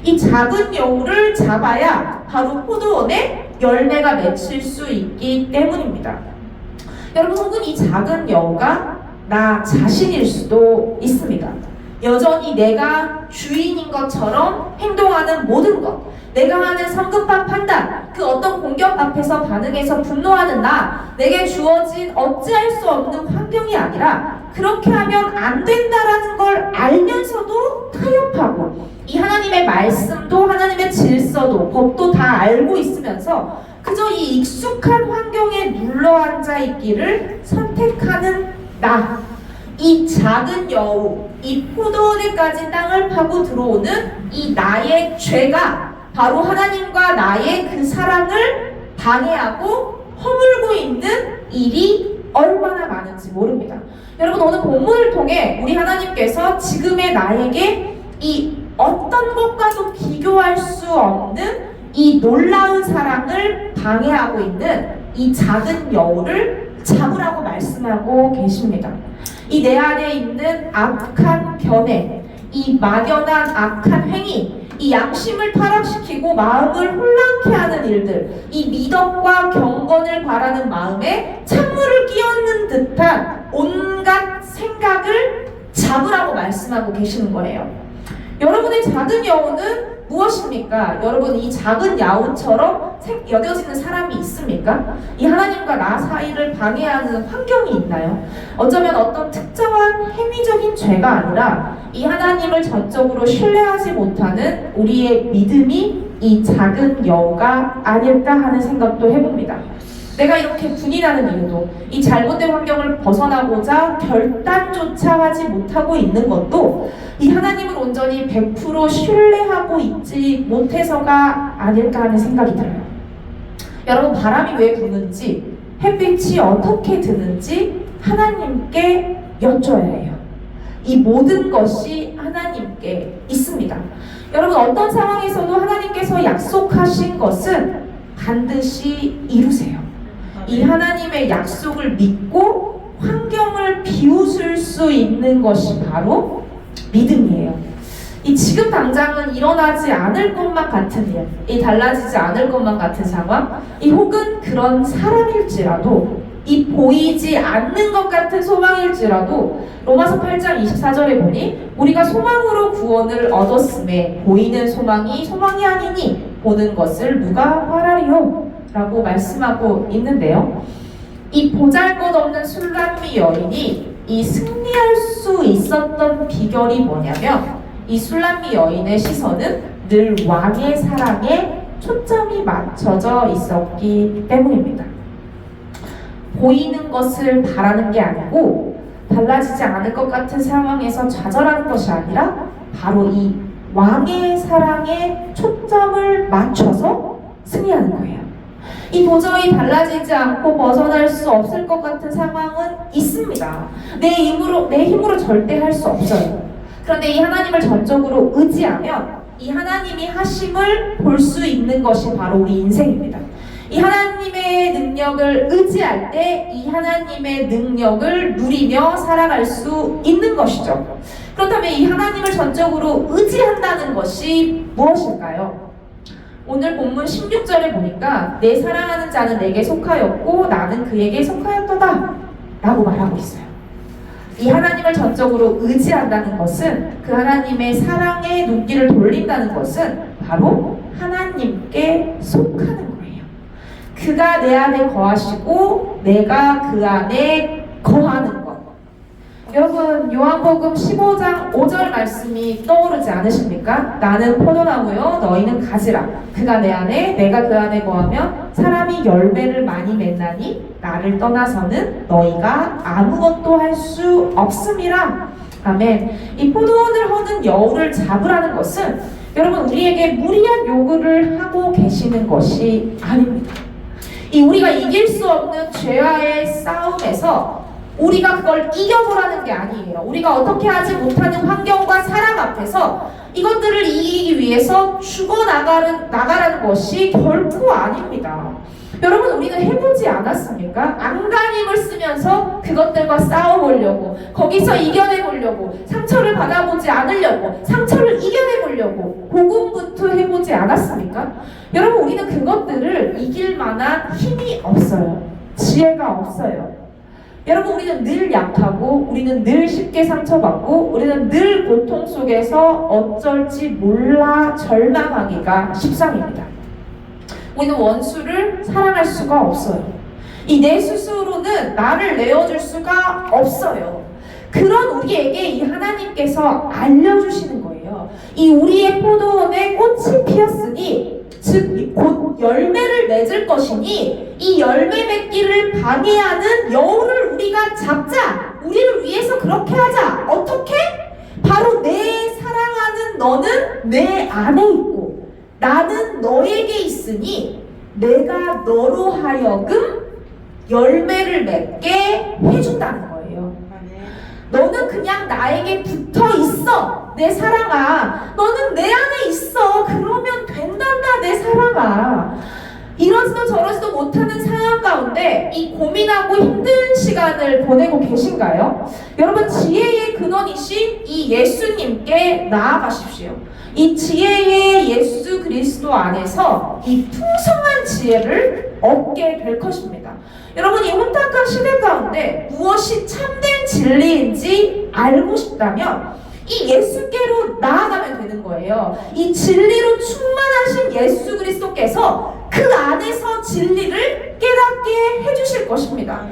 이 작은 여우를 잡아야 바로 포도원에 열매가 맺힐 수 있기 때문입니다. 여러분, 혹은 이 작은 여우가 나 자신일 수도 있습니다. 여전히 내가 주인인 것처럼 행동하는 모든 것, 내가 하는 성급한 판단, 그 어떤 공격 앞에서 반응해서 분노하는 나, 내게 주어진 어찌할 수 없는 환경이 아니라 그렇게 하면 안 된다라는 걸 알면서도 타협하고 이 하나님의 말씀도 하나님의 질서도 법도 다 알고 있으면서 그저 이 익숙한 환경에 눌러앉아 있기를 선택하는 나, 이 작은 여우, 이 포도원에까지 땅을 파고 들어오는 이 나의 죄가 바로 하나님과 나의 그 사랑을 방해하고 허물고 있는 일이 얼마나 많은지 모릅니다. 여러분, 오늘 본문을 통해 우리 하나님께서 지금의 나에게 이 어떤 것과도 비교할 수 없는 이 놀라운 사랑을 방해하고 있는 이 작은 여우를 잡으라고 말씀하고 계십니다. 이 내 안에 있는 악한 변해, 이 막연한 악한 행위, 이 양심을 타락시키고 마음을 혼란케 하는 일들, 이 미덕과 경건을 바라는 마음에 찬물을 끼얹는 듯한 온갖 생각을 잡으라고 말씀하고 계시는 거예요. 여러분의 작은 여우는 무엇입니까? 여러분, 이 작은 야우처럼 여겨지는 사람이 있습니까? 이 하나님과 나 사이를 방해하는 환경이 있나요? 어쩌면 어떤 특정한 행위적인 죄가 아니라 이 하나님을 전적으로 신뢰하지 못하는 우리의 믿음이 이 작은 여우가 아닐까 하는 생각도 해봅니다. 내가 이렇게 분이 나는 이유도, 이 잘못된 환경을 벗어나고자 결단조차 하지 못하고 있는 것도 이 하나님을 온전히 100% 신뢰하고 있지 못해서가 아닐까 하는 생각이 들어요. 여러분, 바람이 왜 부는지, 햇빛이 어떻게 드는지 하나님께 여쭤야 해요. 이 모든 것이 하나님께 있습니다. 여러분, 어떤 상황에서도 하나님께서 약속하신 것은 반드시 이루세요. 이 하나님의 약속을 믿고 환경을 비웃을 수 있는 것이 바로 믿음이에요. 이 지금 당장은 일어나지 않을 것만 같은 일, 이 달라지지 않을 것만 같은 상황, 이 혹은 그런 사람일지라도, 이 보이지 않는 것 같은 소망일지라도 로마서 8장 24절에 보니 우리가 소망으로 구원을 얻었음에 보이는 소망이 소망이 아니니 보는 것을 누가 바라리요? 라고 말씀하고 있는데요. 이 보잘것없는 술람미 여인이 이 승리할 수 있었던 비결이 뭐냐면, 이 술람미 여인의 시선은 늘 왕의 사랑에 초점이 맞춰져 있었기 때문입니다. 보이는 것을 바라는 게 아니고 달라지지 않을 것 같은 상황에서 좌절하는 것이 아니라 바로 이 왕의 사랑에 초점을 맞춰서 승리하는 거예요. 이 도저히 달라지지 않고 벗어날 수 없을 것 같은 상황은 있습니다. 내 힘으로 절대 할 수 없어요. 그런데 이 하나님을 전적으로 의지하면 이 하나님이 하심을 볼 수 있는 것이 바로 우리 인생입니다. 이 하나님의 능력을 의지할 때 이 하나님의 능력을 누리며 살아갈 수 있는 것이죠. 그렇다면 이 하나님을 전적으로 의지한다는 것이 무엇일까요? 오늘 본문 16절에 보니까 내 사랑하는 자는 내게 속하였고 나는 그에게 속하였도다 라고 말하고 있어요. 이 하나님을 전적으로 의지한다는 것은, 그 하나님의 사랑에 눈길을 돌린다는 것은 바로 하나님께 속하는 거예요. 그가 내 안에 거하시고 내가 그 안에 거하는 것. 여러분, 요한복음 15장 5절 말씀이 떠오르지 않으십니까? 나는 포도나무요 너희는 가지라. 그가 내 안에 내가 그 안에 거하면 사람이 열매를 많이 맺나니 나를 떠나서는 너희가 아무것도 할 수 없음이라. 아멘. 이 포도원을 허는 여우를 잡으라는 것은 여러분, 우리에게 무리한 요구를 하고 계시는 것이 아닙니다. 이 우리가 이길 수 없는 죄와의 싸움에서 우리가 그걸 이겨보라는 게 아니에요. 우리가 어떻게 하지 못하는 환경과 사랑 앞에서 이것들을 이기기 위해서 죽어나가라는 것이 결코 아닙니다. 여러분, 우리는 해보지 않았습니까? 안간힘을 쓰면서 그것들과 싸워보려고, 거기서 이겨내보려고, 상처를 받아보지 않으려고, 상처를 이겨내보려고 고군분투해보지 않았습니까? 여러분, 우리는 그것들을 이길 만한 힘이 없어요. 지혜가 없어요. 여러분, 우리는 늘 약하고, 우리는 늘 쉽게 상처받고, 우리는 늘 고통 속에서 어쩔지 몰라 절망하기가 십상입니다. 우리는 원수를 사랑할 수가 없어요. 이 내 스스로는 나를 내어줄 수가 없어요. 그런 우리에게 이 하나님께서 알려주시는 거예요. 이 우리의 포도원에 꽃이 피었으니, 즉 곧 열매를 맺을 것이니 이 열매 맺기를 방해하는 여우를 우리가 잡자. 우리를 위해서 그렇게 하자. 어떻게? 바로 내 사랑하는 너는 내 안에 있고 나는 너에게 있으니 내가 너로 하여금 열매를 맺게 해준다는 거예요. 너는 그냥 나에게 붙어 있어, 내 사랑아. 너는 내 안에 있어. 그러면 된단다, 내 사랑아. 이러지도 저러지도 못하는 상황 가운데 이 고민하고 힘든 시간을 보내고 계신가요? 여러분, 지혜의 근원이신 이 예수님께 나아가십시오. 이 지혜의 예수 그리스도 안에서 이 풍성한 지혜를 얻게 될 것입니다. 여러분, 이 혼탁한 시대 가운데 무엇이 참된 진리인지 알고 싶다면 이 예수께로 나아가면 되는 거예요. 이 진리로 충만하신 예수 그리스도께서 그 안에서 진리를 깨닫게 해주실 것입니다.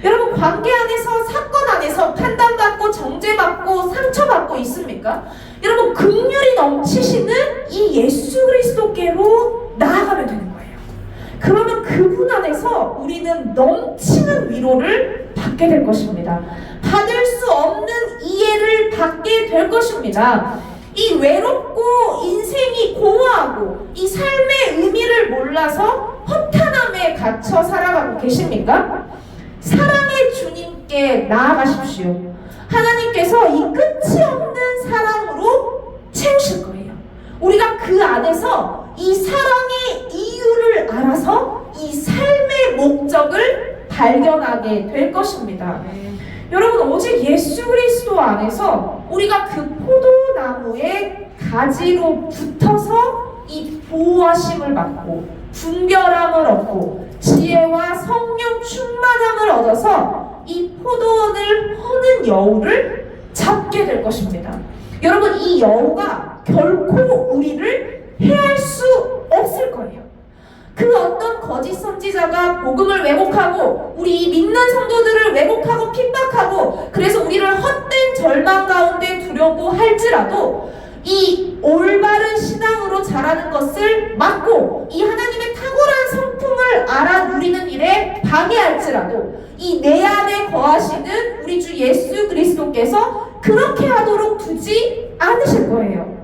여러분, 관계 안에서, 사건 안에서 판단받고 정죄받고 상처받고 있습니까? 여러분, 긍휼이 넘치시는 이 예수 그리스도께로 나아가면 되는 거예요. 그러면 그분 안에서 우리는 넘치는 위로를 받게 될 것입니다. 받을 수 없는 이해를 받게 될 것입니다. 이 외롭고 인생이 공허하고 이 삶의 의미를 몰라서 허탄함에 갇혀 살아가고 계십니까? 사랑의 주님께 나아가십시오. 하나님께서 이 끝이 없는 사랑으로 채우실 거예요. 우리가 그 안에서 이 사랑의 이유를 알아서 이 삶의 목적을 발견하게 될 것입니다. 여러분, 오직 예수 그리스도 안에서 우리가 그 포도나무의 가지로 붙어서 이 보호하심을 받고 분별함을 얻고 지혜와 성령 충만함을 얻어서 이 포도원을 허는 여우를 잡게 될 것입니다. 여러분, 이 여우가 결코 우리를 해할 수 없을 거예요. 그 어떤 거짓 선지자가 복음을 왜곡하고 우리 믿는 성도들을 왜곡하고 핍박하고 그래서 우리를 헛된 절망 가운데 두려고 할지라도 이 올바른 신앙으로 자라는 것을 막고 이 하나님의 탁월한 성품을 알아 누리는 일에 방해할지라도 이 내 안에 거하시는 우리 주 예수 그리스도께서 그렇게 하도록 두지 않으실 거예요.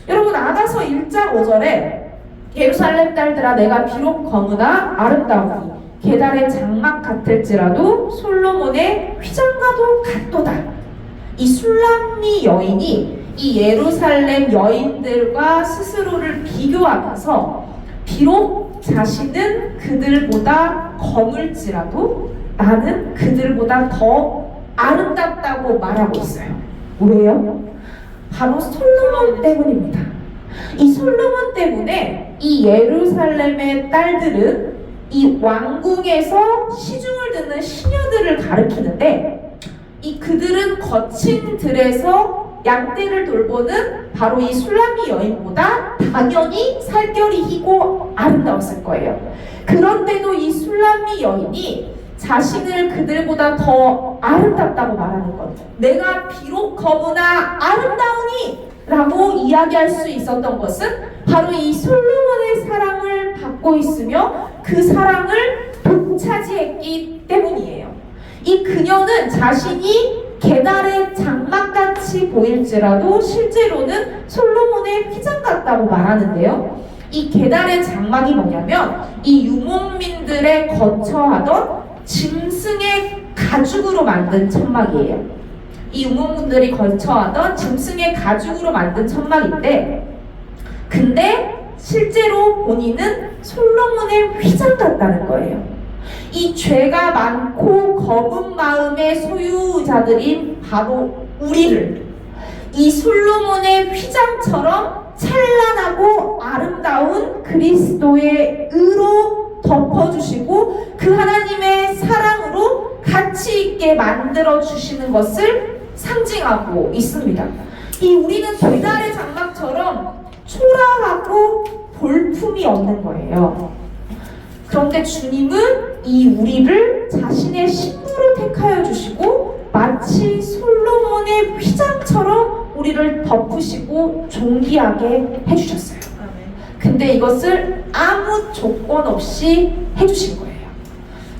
여러분, 아가서 1장 5절에 예루살렘 딸들아, 내가 비록 거무나 아름다우니 계달의 장막 같을지라도 솔로몬의 휘장과도 같도다. 이 술람미 여인이 이 예루살렘 여인들과 스스로를 비교하면서 비록 자신은 그들보다 거물지라도 나는 그들보다 더 아름답다고 말하고 있어요. 왜요? 바로 솔로몬 때문입니다. 이 솔로몬 때문에 이 예루살렘의 딸들은 이 왕궁에서 시중을 듣는 시녀들을 가리키는데 이 그들은 거친 들에서 양떼를 돌보는 바로 이 술람미 여인보다 당연히 살결이 희고 아름다웠을 거예요. 그런데도 이 술람미 여인이 자신을 그들보다 더 아름답다고 말하는 것, 내가 비록 거무나 아름다우니 라고 이야기할 수 있었던 것은 바로 이 솔로몬의 사랑을 받고 있으며 그 사랑을 독차지했기 때문이에요. 이 그녀는 자신이 계달의 장막같이 보일지라도 실제로는 솔로몬의 휘장 같다고 말하는데요. 이 계달의 장막이 뭐냐면 이 유목민들의 거처하던 짐승의 가죽으로 만든 천막이에요. 이 유목민들이 거처하던 짐승의 가죽으로 만든 천막인데, 근데 실제로 본인은 솔로몬의 휘장 같다는 거예요. 이 죄가 많고 검은 마음의 소유자들인 바로 우리를 이 솔로몬의 휘장처럼 찬란하고 아름다운 그리스도의 의로 덮어주시고 그 하나님의 사랑으로 가치 있게 만들어 주시는 것을 상징하고 있습니다. 이 우리는 계달의 장막처럼 초라하고 볼품이 없는 거예요. 그런데 주님은 이 우리를 자신의 신부로 택하여 주시고 마치 솔로몬의 휘장처럼 우리를 덮으시고 존귀하게 해주셨어요. 근데 이것을 아무 조건 없이 해주신 거예요.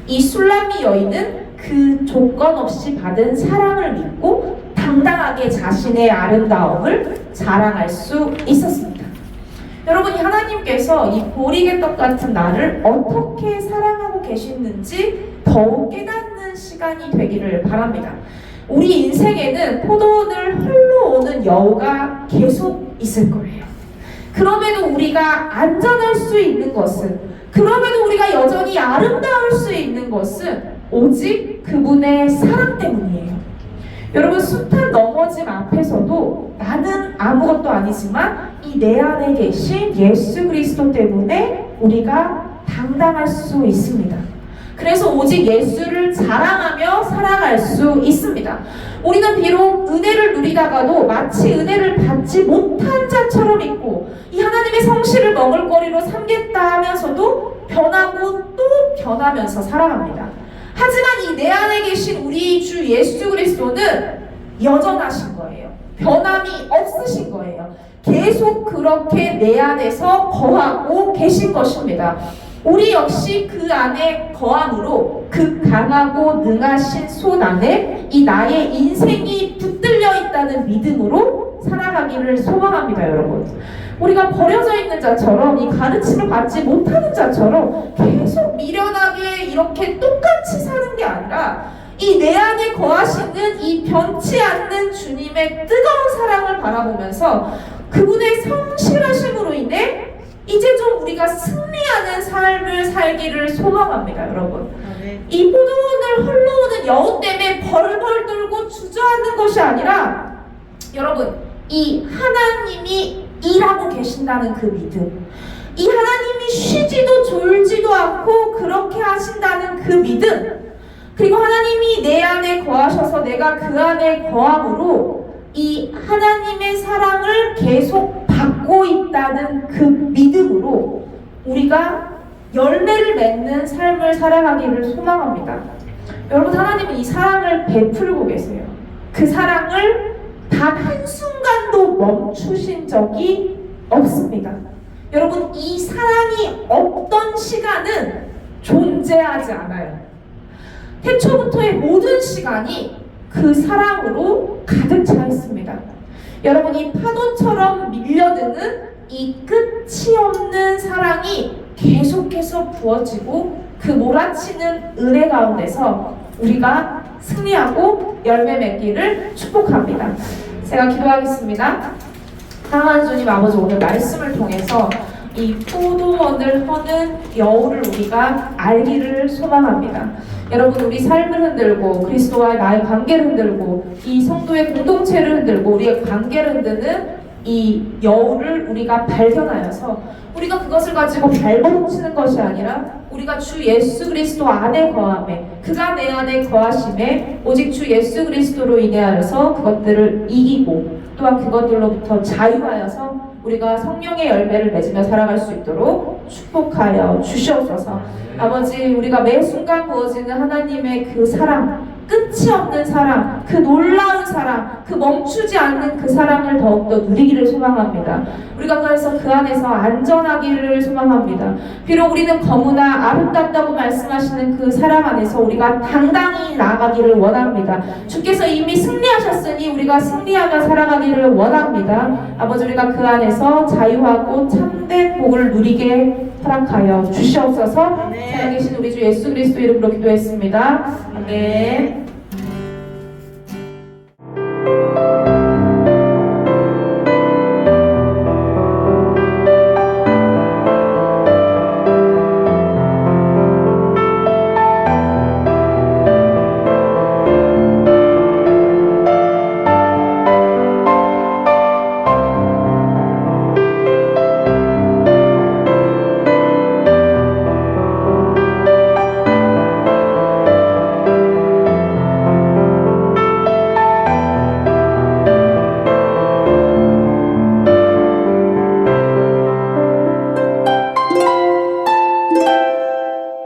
이 술람미 여인은 그 조건 없이 받은 사랑을 믿고 당당하게 자신의 아름다움을 자랑할 수 있었습니다. 여러분이 하나님께서 이 보리개떡 같은 나를 어떻게 사랑하고 계시는지 더욱 깨닫는 시간이 되기를 바랍니다. 우리 인생에는 포도원을 흘러오는 여우가 계속 있을 거예요. 그럼에도 우리가 안전할 수 있는 것은, 그럼에도 우리가 여전히 아름다울 수 있는 것은 오직 그분의 사랑 때문이에요. 여러분, 숱한 넘어짐 앞에서도 나는 아무것도 아니지만 이 내 안에 계신 예수 그리스도 때문에 우리가 당당할 수 있습니다. 그래서 오직 예수를 자랑하며 살아갈 수 있습니다. 우리는 비록 은혜를 누리다가도 마치 은혜를 받지 못한 자처럼 있고 이 하나님의 성실을 먹을거리로 삼겠다 하면서도 변하고 또 변하면서 살아갑니다. 하지만 이 내 안에 계신 우리 주 예수 그리스도는 여전하신 거예요. 변함이 없으신 거예요. 계속 그렇게 내 안에서 거하고 계신 것입니다. 우리 역시 그 안에 거함으로 그 강하고 능하신 손 안에 이 나의 인생이 붙들려 있다는 믿음으로 살아가기를 소망합니다, 여러분. 우리가 버려져 있는 자처럼, 이 가르침을 받지 못하는 자처럼 계속 미련하게 이렇게 똑같이 사는 게 아니라 이 내 안에 거하시는 이 변치 않는 주님의 뜨거운 사랑을 바라보면서 그분의 성실하심으로 인해 이제 좀 우리가 승리하는 삶을 살기를 소망합니다, 여러분. 이 포도원을 흘러오는 여우 때문에 벌벌 떨고 주저앉는 것이 아니라 여러분, 이 하나님이 일하고 계신다는 그 믿음, 이 하나님이 쉬지도 졸지도 않고 그렇게 하신다는 그 믿음, 그리고 하나님이 내 안에 거하셔서 내가 그 안에 거함으로 이 하나님의 사랑을 계속 받고 있다는 그 믿음으로 우리가 열매를 맺는 삶을 살아가기를 소망합니다. 여러분, 하나님은 이 사랑을 베풀고 계세요. 그 사랑을 단 한순간도 멈추신 적이 없습니다. 여러분, 이 사랑이 없던 시간은 존재하지 않아요. 태초부터의 모든 시간이 그 사랑으로 가득 차 있습니다. 여러분, 이 파도처럼 밀려드는 이 끝이 없는 사랑이 계속해서 부어지고 그 몰아치는 은혜 가운데서 우리가 승리하고 열매 맺기를 축복합니다. 제가 기도하겠습니다. 사랑하는 주님 아버지, 오늘 말씀을 통해서 이 포도원을 허는 여우를 우리가 알기를 소망합니다. 여러분, 우리 삶을 흔들고 그리스도와의 나의 관계를 흔들고 이 성도의 공동체를 흔들고 우리의 관계를 흔드는 이 여우를 우리가 발견하여서 우리가 그것을 가지고 발버둥치는 것이 아니라 우리가 주 예수 그리스도 안에 거함에, 그가 내 안에 거하심에 오직 주 예수 그리스도로 인하여서 그것들을 이기고 또한 그것들로부터 자유하여서 우리가 성령의 열매를 맺으며 살아갈 수 있도록 축복하여 주시옵소서. 아버지, 우리가 매 순간 부어지는 하나님의 그 사랑, 끝이 없는 사랑, 그 놀라운 사랑, 그 멈추지 않는 그 사랑을 더욱더 누리기를 소망합니다. 우리가 그래서 그 안에서 안전하기를 소망합니다. 비록 우리는 거무나 아름답다고 말씀하시는 그 사랑 안에서 우리가 당당히 나아가기를 원합니다. 주께서 이미 승리하셨으니 우리가 승리하며 살아가기를 원합니다. 아버지, 우리가 그 안에서 자유하고 참된 복을 누리게 허락하여 주시옵소서. 살아계신 우리 주 예수 그리스도 이름으로 기도했습니다. 아멘.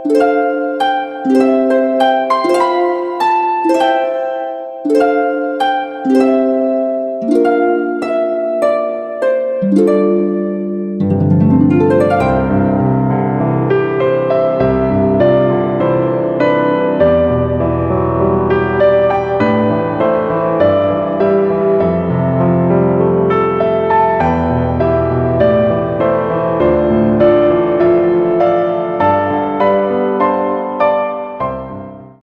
you.